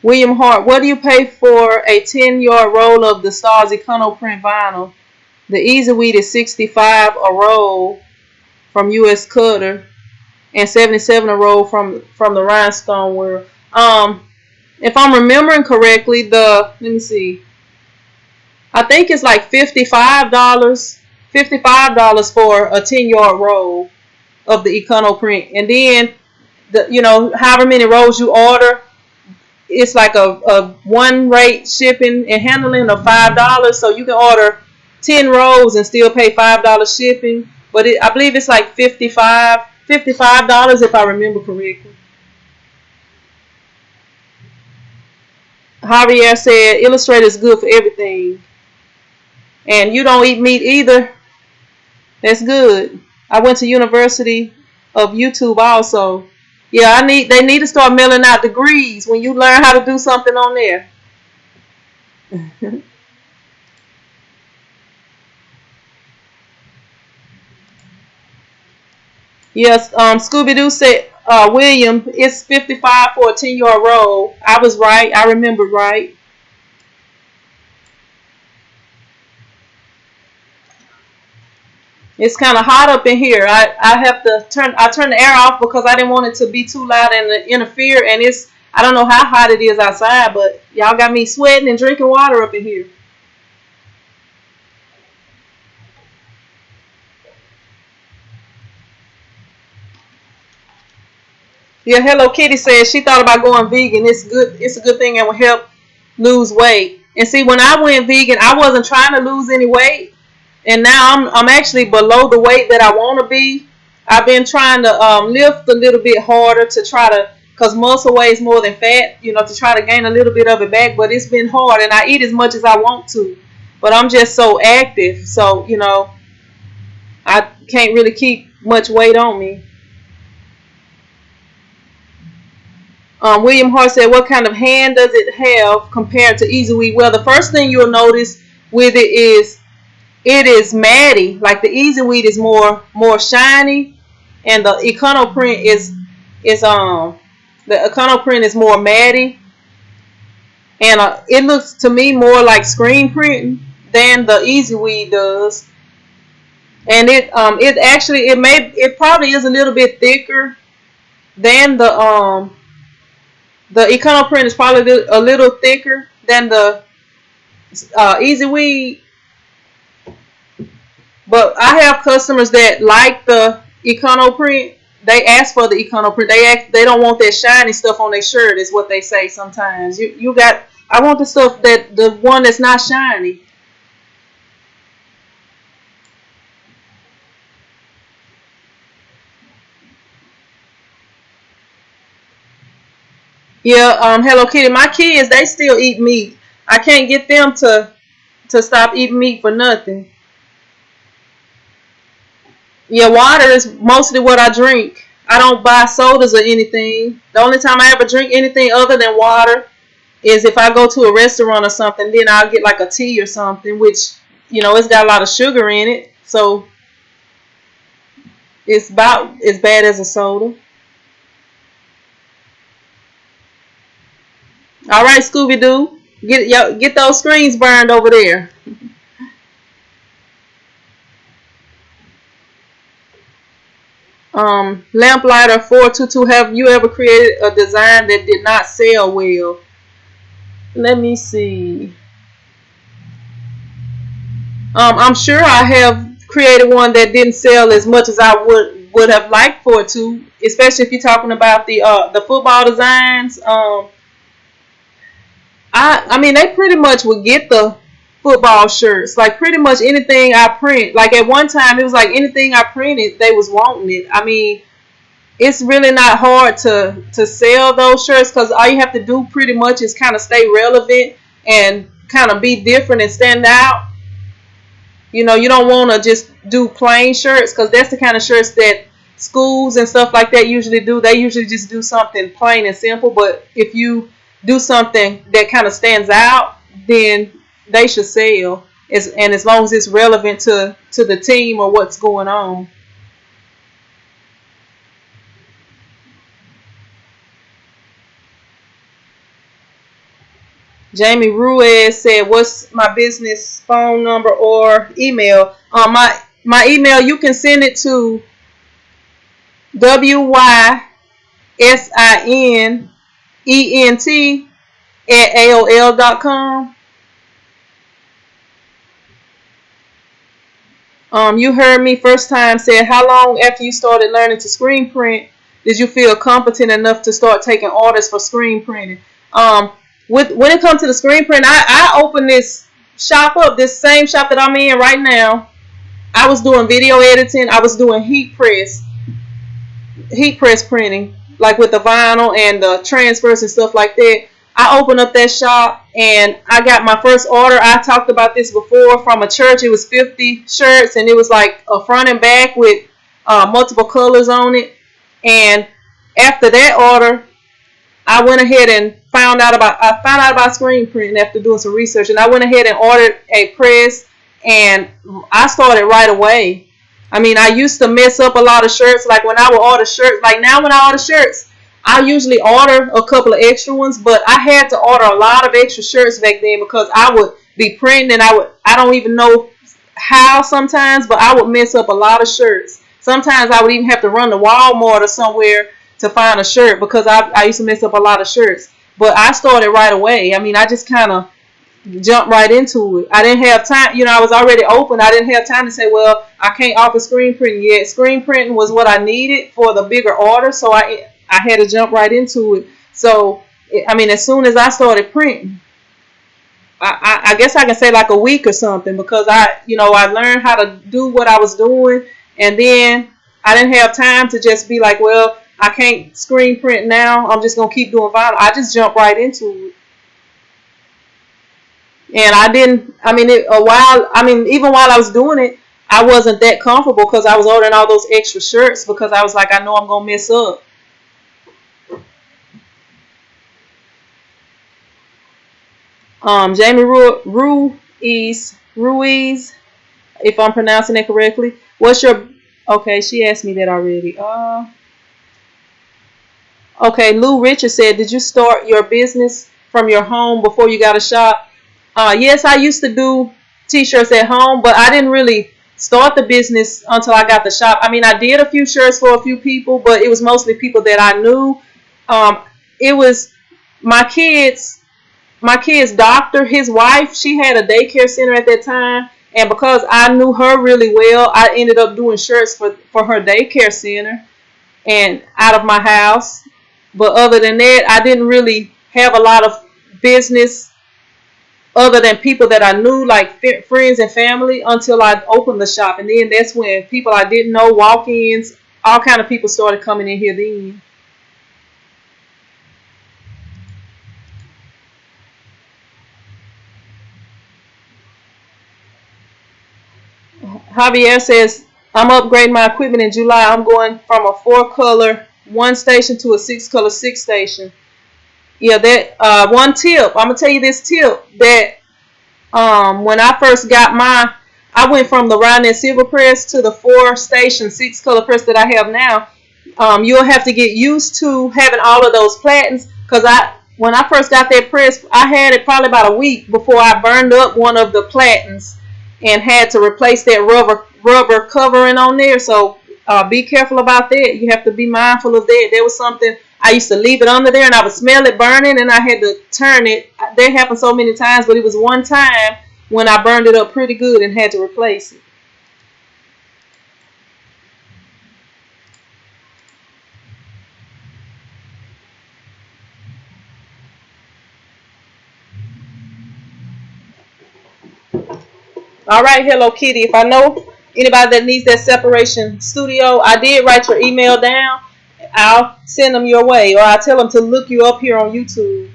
William Hart, what do you pay for a 10-yard roll of the Stars Econoprint vinyl? The Easy Weed is $65 a roll from US Cutter and $77 a roll from the Rhinestone World. If I'm remembering correctly, let me see. I think it's like $55 for a 10-yard roll of the Econoprint, and then however many rolls you order, it's like a one rate shipping and handling of $5. So you can order 10 rolls and still pay $5 shipping. But I believe it's like $55 if I remember correctly. Javier said Illustrator is good for everything. And you don't eat meat either. That's good. I went to University of YouTube also. Yeah, they need to start mailing out degrees when you learn how to do something on there. Yes, Scooby-Doo said, William, it's $55 for a 10-yard roll. I was right. I remembered right. It's kind of hot up in here. I have to turn the air off because I didn't want it to be too loud and interfere. And I don't know how hot it is outside, but y'all got me sweating and drinking water up in here. Yeah, Hello Kitty says she thought about going vegan. It's good. It's a good thing and will help lose weight. And see, when I went vegan, I wasn't trying to lose any weight, and now I'm actually below the weight that I want to be. I've been trying to lift a little bit harder to try to, cause muscle weighs more than fat, to try to gain a little bit of it back. But it's been hard, and I eat as much as I want to, but I'm just so active, so I can't really keep much weight on me. William Hart said, what kind of hand does it have compared to Easy Weed? Well, the first thing you'll notice with it is matty. Like the Easy Weed is more shiny, and the Econoprint is more matty, and it looks to me more like screen printing than the Easy Weed does. And it probably is a little bit thicker than the Econoprint is probably a little thicker than the Easy Weed. But I have customers that like the Econoprint. They ask for the Econoprint. They don't want that shiny stuff on their shirt, is what they say sometimes. I want the stuff the one that's not shiny. Yeah, Hello Kitty. My kids, they still eat meat. I can't get them to stop eating meat for nothing. Yeah, water is mostly what I drink. I don't buy sodas or anything. The only time I ever drink anything other than water is if I go to a restaurant or something. Then I'll get like a tea or something, which it's got a lot of sugar in it, so it's about as bad as a soda. All right, Scooby Doo, get those screens burned over there. Lamplighter 422. Have you ever created a design that did not sell well? Let me see. I'm sure I have created one that didn't sell as much as I would have liked for it to, especially if you're talking about the football designs. I mean they pretty much would get the football shirts. Like pretty much anything I print. Like at one time it was like anything I printed they was wanting it. I mean it's really not hard to sell those shirts because all you have to do pretty much is kind of stay relevant and kind of be different and stand out. You don't want to just do plain shirts because that's the kind of shirts that schools and stuff like that usually do. They usually just do something plain and simple. But if you do something that kind of stands out, then they should sell. And as long as it's relevant to the team or what's going on. Jamie Ruiz said, "What's my business phone number or email?" My email, you can send it to wysinent@aol.com. You heard me first time said, how long after you started learning to screen print did you feel competent enough to start taking orders for screen printing? Um, when it comes to the screen print, I opened this shop up, this same shop that I'm in right now. I was doing video editing. I was doing heat press printing, like with the vinyl and the transfers and stuff like that. I opened up that shop and I got my first order. I talked about this before from a church. It was 50 shirts and it was like a front and back with multiple colors on it. And after that order, I went ahead and found out about screen printing after doing some research, and I went ahead and ordered a press, and I started right away. I mean, I used to mess up a lot of shirts. Like when I would order shirts, like now when I order shirts, I usually order a couple of extra ones, but I had to order a lot of extra shirts back then because I would be printing and I don't even know how sometimes, but I would mess up a lot of shirts. Sometimes I would even have to run to Walmart or somewhere to find a shirt because I used to mess up a lot of shirts. But I started right away. I mean, I just kind of jumped right into it. I didn't have time. I was already open. I didn't have time to say, well, I can't offer screen printing yet. Screen printing was what I needed for the bigger order, so I had to jump right into it. So, I mean, as soon as I started printing, I guess I can say like a week or something because I learned how to do what I was doing, and then I didn't have time to just be like, well, I can't screen print now. I'm just gonna keep doing vinyl. I just jumped right into it, and I didn't. I mean, a while. I mean, even while I was doing it, I wasn't that comfortable because I was ordering all those extra shirts because I was like, I know I'm gonna mess up. Jamie Ruiz, if I'm pronouncing it correctly. What's your Okay, she asked me that already. Okay, Lou Richard said, did you start your business from your home before you got a shop? Yes, I used to do t-shirts at home, but I didn't really start the business until I got the shop. I mean, I did a few shirts for a few people, but it was mostly people that I knew. Um, it was my kids my kid's doctor, his wife, she had a daycare center at that time. And because I knew her really well, I ended up doing shirts for her daycare center and out of my house. But other than that, I didn't really have a lot of business other than people that I knew, like friends and family, until I opened the shop. And then that's when people I didn't know, walk-ins, all kind of people started coming in here then. Javier says, I'm upgrading my equipment in July. I'm going from a 4-color 1 station to a 6-color 6 station. Yeah, that one tip. I'm gonna tell you this tip that when I first got I went from the round and silver press to the 4-station 6-color press that I have now. You'll have to get used to having all of those platens, because when I first got that press, I had it probably about a week before I burned up one of the platens and had to replace that rubber covering on there. So be careful about that. You have to be mindful of that. There was something, I used to leave it under there and I would smell it burning and I had to turn it. That happened so many times, but it was one time when I burned it up pretty good and had to replace it. All right, Hello Kitty. If I know anybody that needs that separation studio, I did write your email down. I'll send them your way, or I'll tell them to look you up here on YouTube.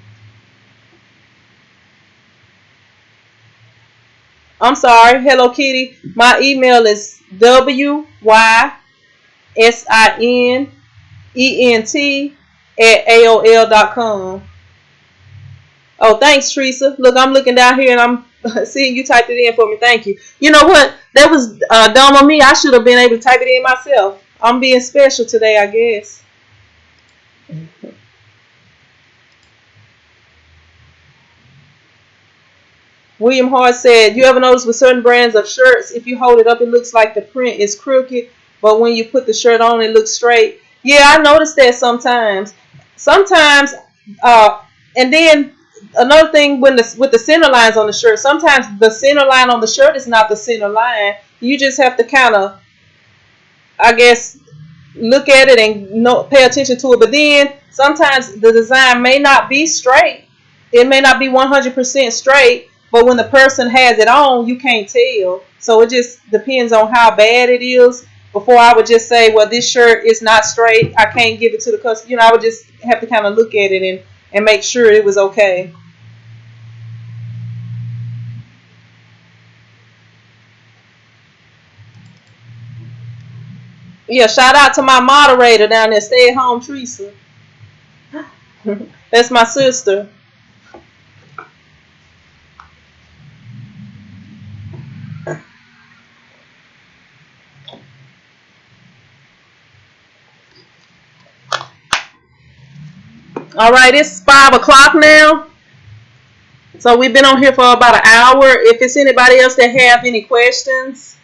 I'm sorry, Hello Kitty. My email is wysinent@aol.com. Oh, thanks, Teresa. Look, I'm looking down here and I'm seeing you typed it in for me. Thank you. You know what? That was dumb on me. I should have been able to type it in myself. I'm being special today, I guess. William Hart said, you ever notice with certain brands of shirts, if you hold it up, it looks like the print is crooked, but when you put the shirt on, it looks straight. Yeah, I noticed that sometimes. Sometimes, and then another thing with the center lines on the shirt, sometimes the center line on the shirt is not the center line. You just have to kind of, I guess, look at it and pay attention to it. But then sometimes the design may not be straight. It may not be 100% straight, but when the person has it on, you can't tell. So it just depends on how bad it is. Before I would just say, well, this shirt is not straight, I can't give it to the customer. You know, I would just have to kind of look at it and make sure it was okay. Yeah, shout out to my moderator down there, Stay at Home Teresa. That's my sister. All right, it's 5 o'clock now. So we've been on here for about an hour. If it's anybody else that have any questions.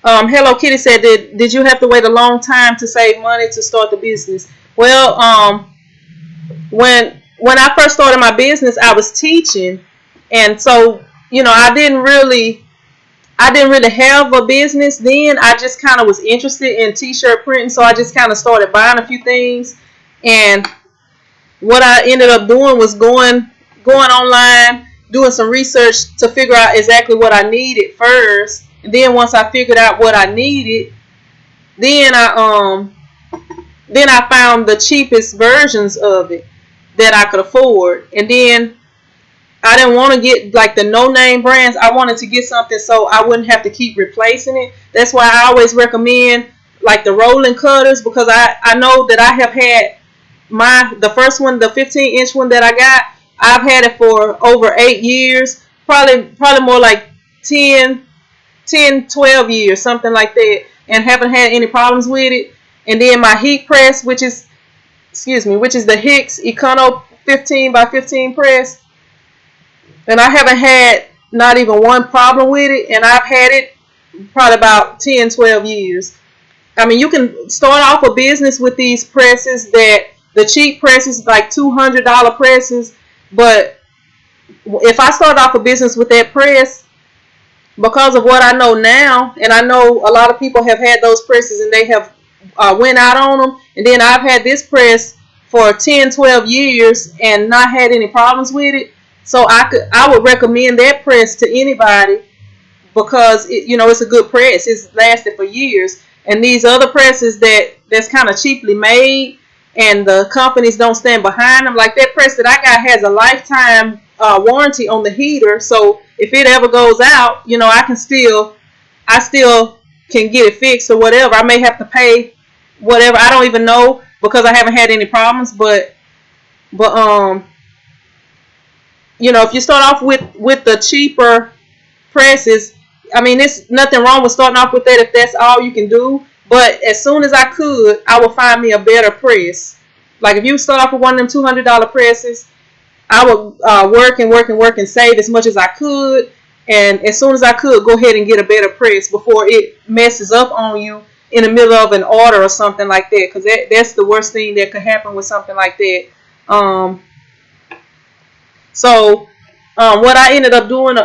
Hello Kitty said, did you have to wait a long time to save money to start the business? Well, when I first started my business, I was teaching, and so I didn't really have a business then. I just kind of was interested in t-shirt printing, so I just kind of started buying a few things, and what I ended up doing was going online, doing some research to figure out exactly what I needed first. And then once I figured out what I needed, then I found the cheapest versions of it that I could afford. And then I didn't want to get like the no-name brands. I wanted to get something so I wouldn't have to keep replacing it. That's why I always recommend like the rolling cutters, because I know that I have had the first one, the 15-inch one that I got, I've had it for over 8 years, probably more like 10, 12 years, something like that, and haven't had any problems with it. And then my heat press, which is the Hicks Econo 15 by 15 press, and I haven't had not even one problem with it, and I've had it probably about 10, 12 years. I mean, you can start off a business with these presses, that the cheap presses, like $200 presses, but if I start off a business with that press, because of what I know now, and I know a lot of people have had those presses and they have went out on them, and then I've had this press for 10, 12 years and not had any problems with it. So I would recommend that press to anybody, because it's a good press. It's lasted for years. And these other presses that's kind of cheaply made, and the companies don't stand behind them. Like that press that I got has a lifetime warranty on the heater. So if it ever goes out, I still can get it fixed or whatever. I may have to pay whatever. I don't even know because I haven't had any problems. But you know, if you start off with the cheaper presses, I mean, there's nothing wrong with starting off with that if that's all you can do. But as soon as I could, I would find me a better press. Like if you start off with one of them $200 presses, I would work and work and work and save as much as I could. And as soon as I could, go ahead and get a better press before it messes up on you in the middle of an order or something like that. Because that's the worst thing that could happen with something like that. So what I ended up doing,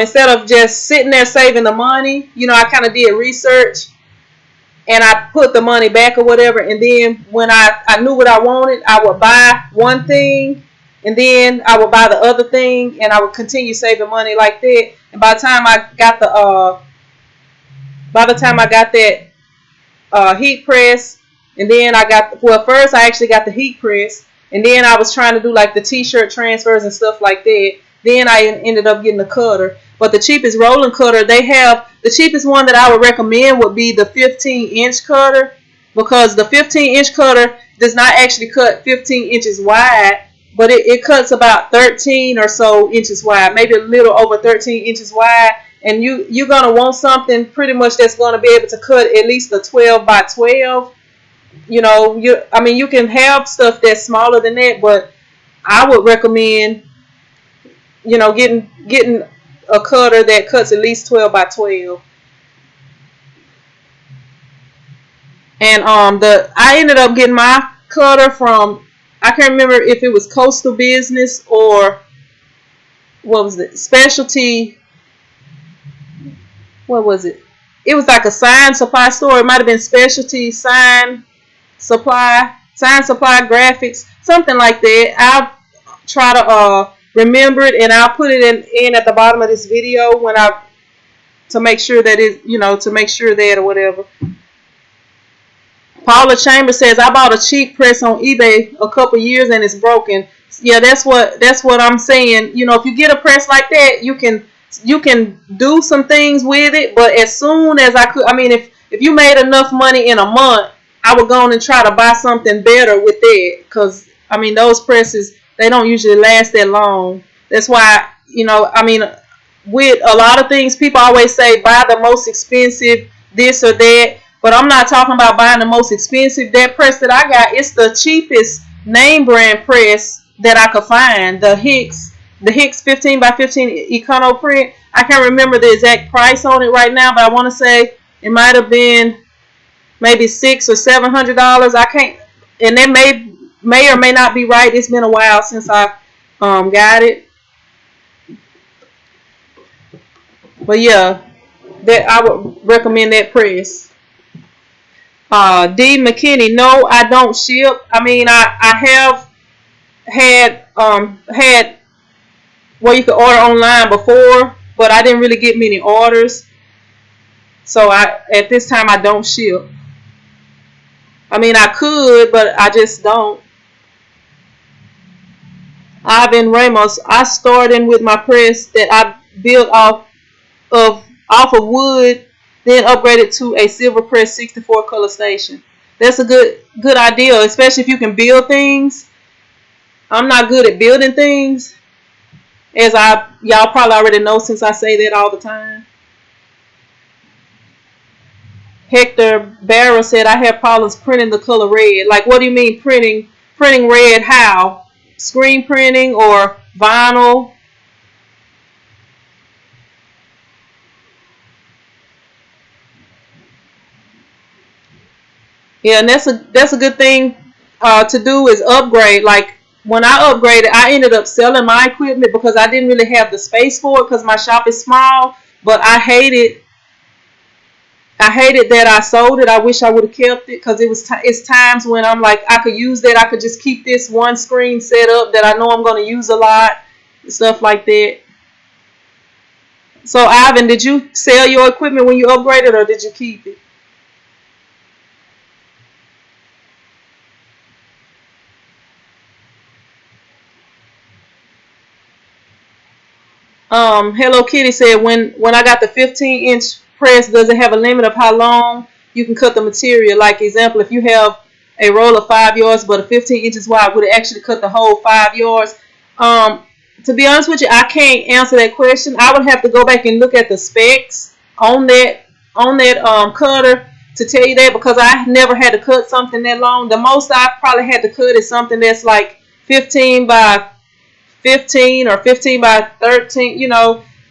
instead of just sitting there saving the money, you know, I kind of did research and I put the money back or whatever. And then when I knew what I wanted, I would buy one thing and then I would buy the other thing and I would continue saving money like that. And by the time I got that heat press, and then first I actually got the heat press, and then I was trying to do like the t-shirt transfers and stuff like that. Then I ended up getting the cutter. But the cheapest rolling cutter the cheapest one that I would recommend would be the 15-inch cutter, because the 15-inch cutter does not actually cut 15 inches wide, but it cuts about 13 or so inches wide, maybe a little over 13 inches wide. And you're going to want something pretty much that's going to be able to cut at least a 12 by 12. You know, you can have stuff that's smaller than that, but I would recommend, you know, getting a cutter that cuts at least 12 by 12. And I ended up getting my cutter from, I can't remember if it was Coastal Business or what was it, Specialty. What was it? It was like a sign supply store. It might have been Specialty Sign Supply Graphics, something like that. I'll try to remember it, and I'll put it in at the bottom of this video to make sure that or whatever. Paula Chambers says, I bought a cheap press on eBay a couple years and it's broken. Yeah, that's what I'm saying. You know, if you get a press like that, you can do some things with it. But as soon as if you made enough money in a month, I would go on and try to buy something better with it. Because, those presses, they don't usually last that long. That's why, with a lot of things, people always say buy the most expensive this or that. But I'm not talking about buying the most expensive. That press that I got, it's the cheapest name brand press that I could find. The Hicks 15 by 15 Econo print. I can't remember the exact price on it right now, but I want to say it might have been maybe $600 or $700. I can't, and that may or may not be right. It's been a while since I got it. But yeah, that I would recommend that press. D. McKinney, no, I don't ship. I have had where you could order online before, but I didn't really get many orders. So at this time I don't ship. I could, but I just don't. Ivan Ramos, I started with my press that I built off of wood, then upgraded to a silver press 64 color station. That's a good idea, especially if you can build things. I'm not good at building things, as y'all probably already know since I say that all the time. Hector Barrow said, I have problems printing the color red. Like, what do you mean printing red? How? Screen printing or vinyl? Yeah, and that's a good thing to do is upgrade. Like when I upgraded, I ended up selling my equipment because I didn't really have the space for it because my shop is small. But I hated that I sold it. I wish I would have kept it because it's times when I'm like, I could use that. I could just keep this one screen set up that I know I'm going to use a lot, stuff like that. So Ivan, did you sell your equipment when you upgraded, or did you keep it? Hello Kitty said, when I got the 15-inch press, does it have a limit of how long you can cut the material? Like example, if you have a roll of 5 yards but a 15 inches wide, would it actually cut the whole 5 yards? To be honest with you, I can't answer that question. I would have to go back and look at the specs on that cutter to tell you that, because I never had to cut something that long. The most I probably had to cut is something that's like 15 by 15 or 15 by 13,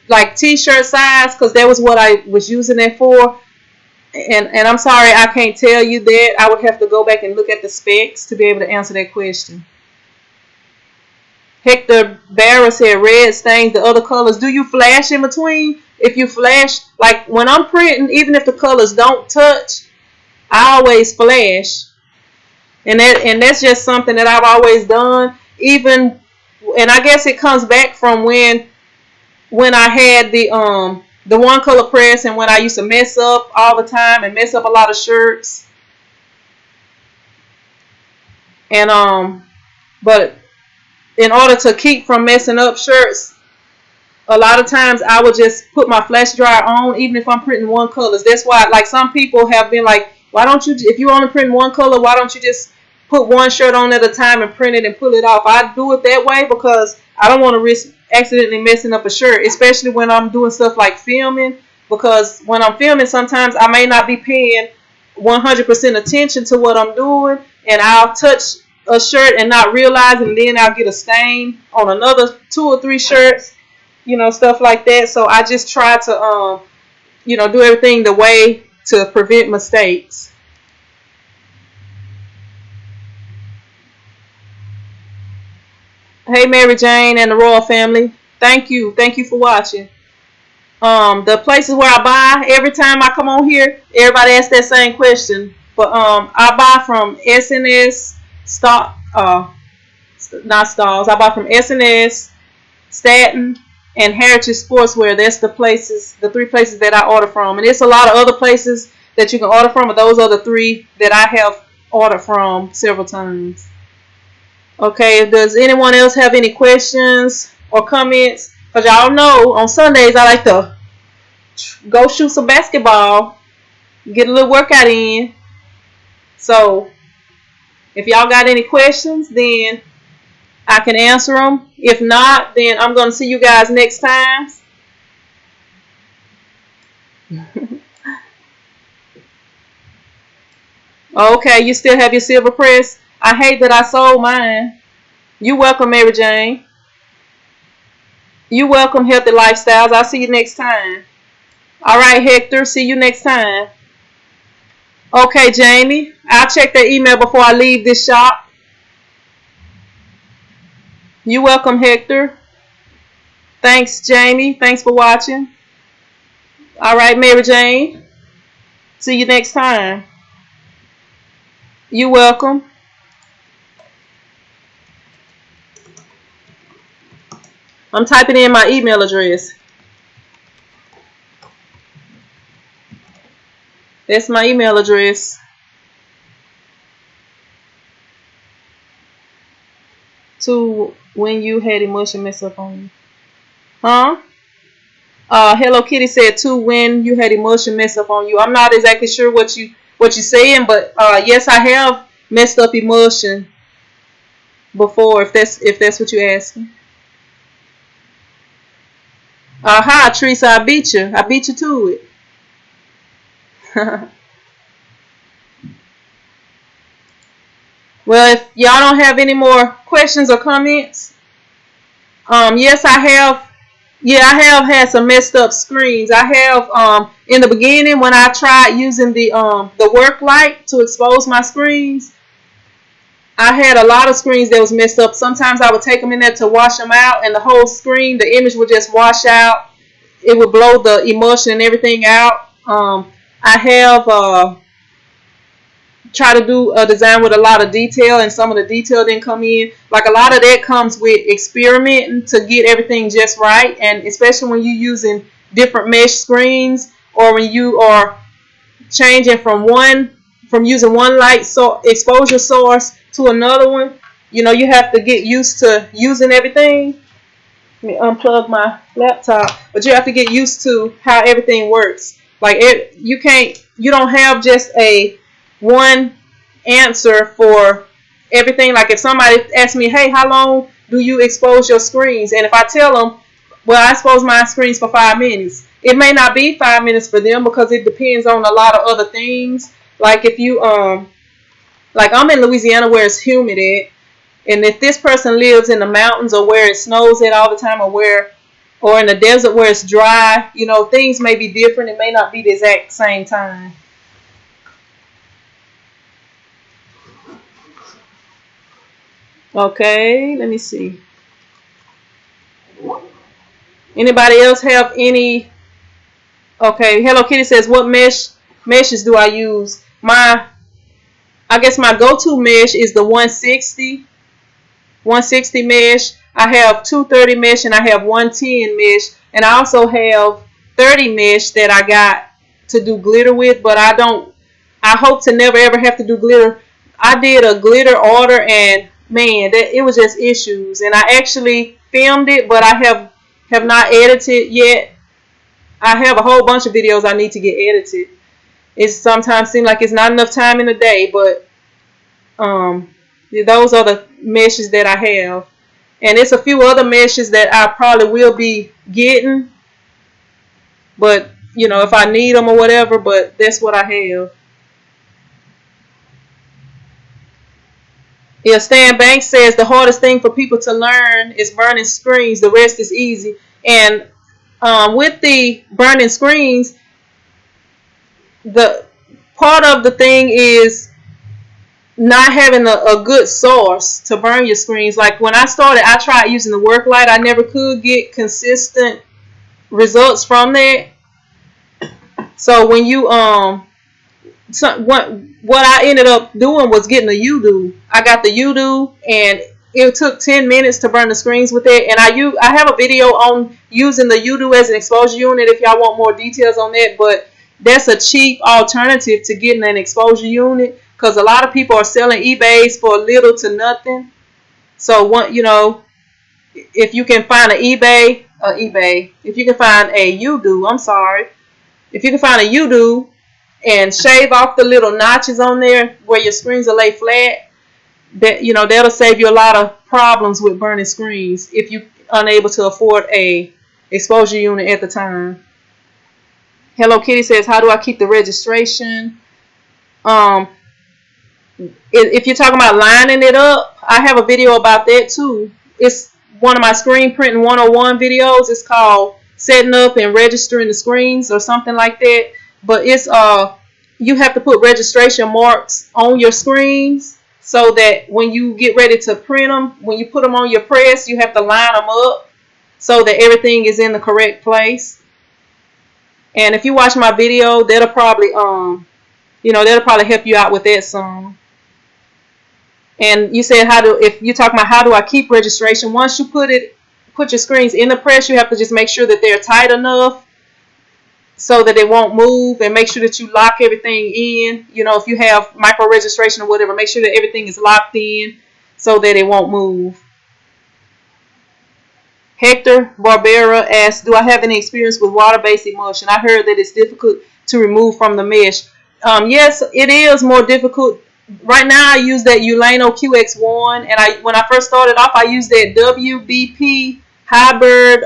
like t-shirt size, because that was what I was using it for. And I'm sorry, I can't tell you that. I would have to go back and look at the specs to be able to answer that question. Hector Barra said red stains the other colors. Do you flash in between? If you flash, like when I'm printing, even if the colors don't touch, I always flash. And that's just something that I've always done. Even, and I guess it comes back from when I had the one color press, and when I used to mess up all the time and mess up a lot of shirts. And but in order to keep from messing up shirts, a lot of times I would just put my flash dryer on, even if I'm printing one colors. That's why, like, some people have been like, why don't you, if you only print one color, why don't you just put one shirt on at a time and print it and pull it off? I do it that way because I don't want to risk accidentally messing up a shirt, especially when I'm doing stuff like filming, because when I'm filming, sometimes I may not be paying 100% attention to what I'm doing, and I'll touch a shirt and not realize, and then I'll get a stain on another 2 or 3 shirts, stuff like that. So I just try to do everything the way to prevent mistakes. Hey, Mary Jane and the Royal family, thank you for watching. The places where I buy, every time I come on here, everybody asks that same question, but I buy from SNS stock, not Stalls. I buy from SNS, Staten, and Heritage Sportswear. That's the 3 places that I order from. And there's a lot of other places that you can order from, but those are the 3 that I have ordered from several times. Okay, does anyone else have any questions or comments? Because y'all know on Sundays I like to go shoot some basketball, get a little workout in. So if y'all got any questions, then I can answer them. If not, then I'm going to see you guys next time. Okay, you still have your silver press? I hate that I sold mine. You welcome, Mary Jane. You welcome, Healthy Lifestyles. I'll see you next time. All right, Hector. See you next time. Okay, Jamie. I'll check that email before I leave this shop. You welcome, Hector. Thanks, Jamie. Thanks for watching. All right, Mary Jane. See you next time. You welcome. I'm typing in my email address. That's my email address. To when you had emotion mess up on you. Huh? Hello Kitty said to when you had emotion mess up on you. I'm not exactly sure what you're saying, but yes, I have messed up emotion before, if that's what you're asking. Hi Teresa, I beat you to it. Well, if y'all don't have any more questions or comments, yes, I have. Yeah, I have had some messed up screens. I have in the beginning when I tried using the work light to expose my screens, I had a lot of screens that was messed up. Sometimes I would take them in there to wash them out, and the whole screen, the image would just wash out. It would blow the emulsion and everything out. I have try to do a design with a lot of detail, and some of the detail didn't come in. Like, a lot of that comes with experimenting to get everything just right, and especially when you're using different mesh screens, or when you are changing from using one light exposure source to another one. You have to get used to using everything. Let me unplug my laptop, but you have to get used to how everything works. Like you don't have just a one answer for everything. Like if somebody asks me, hey, how long do you expose your screens? And if I tell them, well, I expose my screens for 5 minutes, it may not be 5 minutes for them because it depends on a lot of other things. Like if you like I'm in Louisiana where it's humid at, and if this person lives in the mountains or where it snows at all the time, or in the desert where it's dry, things may be different. It may not be the exact same time. Okay, let me see. Anybody else have any? Okay, Hello Kitty says, what meshes do I use? I guess my go-to mesh is the 160 mesh. I have 230 mesh and I have 110 mesh, and I also have 30 mesh that I got to do glitter with, but I hope to never ever have to do glitter. I did a glitter order, and man, it was just issues, and I actually filmed it, but I have not edited yet. I have a whole bunch of videos I need to get edited. It sometimes seems like it's not enough time in the day, but those are the meshes that I have. And it's a few other meshes that I probably will be getting, but if I need them or whatever, but that's what I have. Yeah, Stan Banks says the hardest thing for people to learn is burning screens. The rest is easy. And with the burning screens, the part of the thing is not having a good source to burn your screens. Like when I started, I tried using the work light. I never could get consistent results from that. So when you what I ended up doing was getting a UDO. I got the UDO, and it took 10 minutes to burn the screens with it. And I have a video on using the UDO as an exposure unit if y'all want more details on that. But that's a cheap alternative to getting an exposure unit, because a lot of people are selling eBays for little to nothing. So if you can find if you can find a UDO, if you can find a UDO and shave off the little notches on there where your screens will lay flat, that'll save you a lot of problems with burning screens if you're unable to afford a exposure unit at the time. Hello Kitty says, how do I keep the registration? If you're talking about lining it up, I have a video about that too. It's one of my screen printing 101 videos. It's called setting up and registering the screens or something like that. But it's you have to put registration marks on your screens so that when you get ready to print them, when you put them on your press, you have to line them up so that everything is in the correct place. And if you watch my video, that'll probably help you out with that some. And you said if you're talking about how do I keep registration, once you put your screens in the press, you have to just make sure that they're tight enough so that it won't move, and make sure that you lock everything in. If you have micro registration or whatever, make sure that everything is locked in so that it won't move. Hector Barbera asks, do I have any experience with water-based emulsion? I heard that it's difficult to remove from the mesh. Yes, it is more difficult. Right now I use that Ulano QX1, and when I first started off, I used that WBP hybrid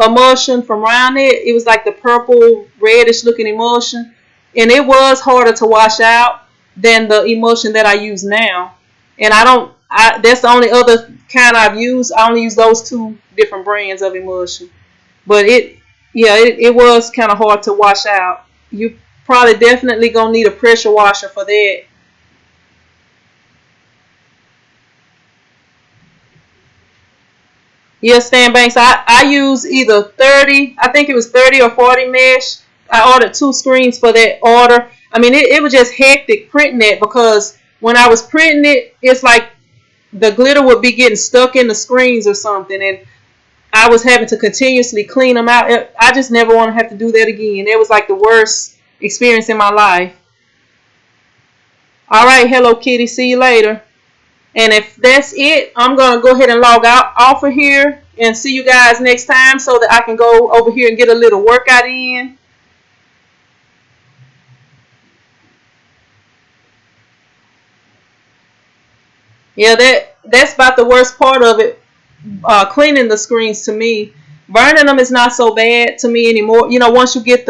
emulsion from Roundnet. It was like the purple reddish looking emulsion, and it was harder to wash out than the emulsion that I use now. And that's the only other kind I've used. I only use those two different brands of emulsion, but it was kind of hard to wash out. You probably definitely gonna need a pressure washer for that. Yes, Stan Banks. I use either 30, I think it was 30 or 40 mesh. I ordered 2 screens for that order. I mean, it was just hectic printing it, because when I was printing it, it's like the glitter would be getting stuck in the screens or something, and I was having to continuously clean them out. I just never want to have to do that again. It was like the worst experience in my life. All right, Hello Kitty. See you later. And if that's it, I'm going to go ahead and log out off of here and see you guys next time so that I can go over here and get a little workout in. Yeah, that's about the worst part of it. Cleaning the screens to me. Burning them is not so bad to me anymore. You know, once you get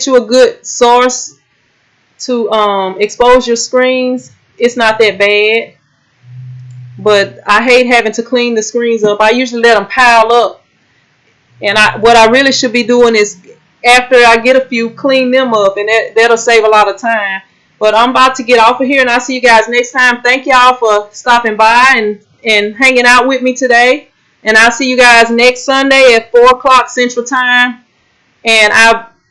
you a good source to expose your screens, it's not that bad. But I hate having to clean the screens up. I usually let them pile up, and what I really should be doing is after I get a few, clean them up, and that'll save a lot of time. But I'm about to get off of here, and I'll see you guys next time. Thank y'all for stopping by and hanging out with me today. And I'll see you guys next Sunday at 4 o'clock Central Time. And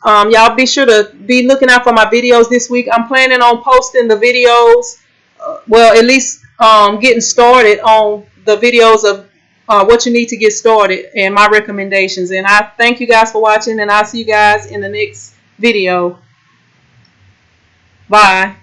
y'all be sure to be looking out for my videos this week. I'm planning on posting the videos, well, at least getting started on the videos of what you need to get started and my recommendations. And I thank you guys for watching, and I'll see you guys in the next video. Bye.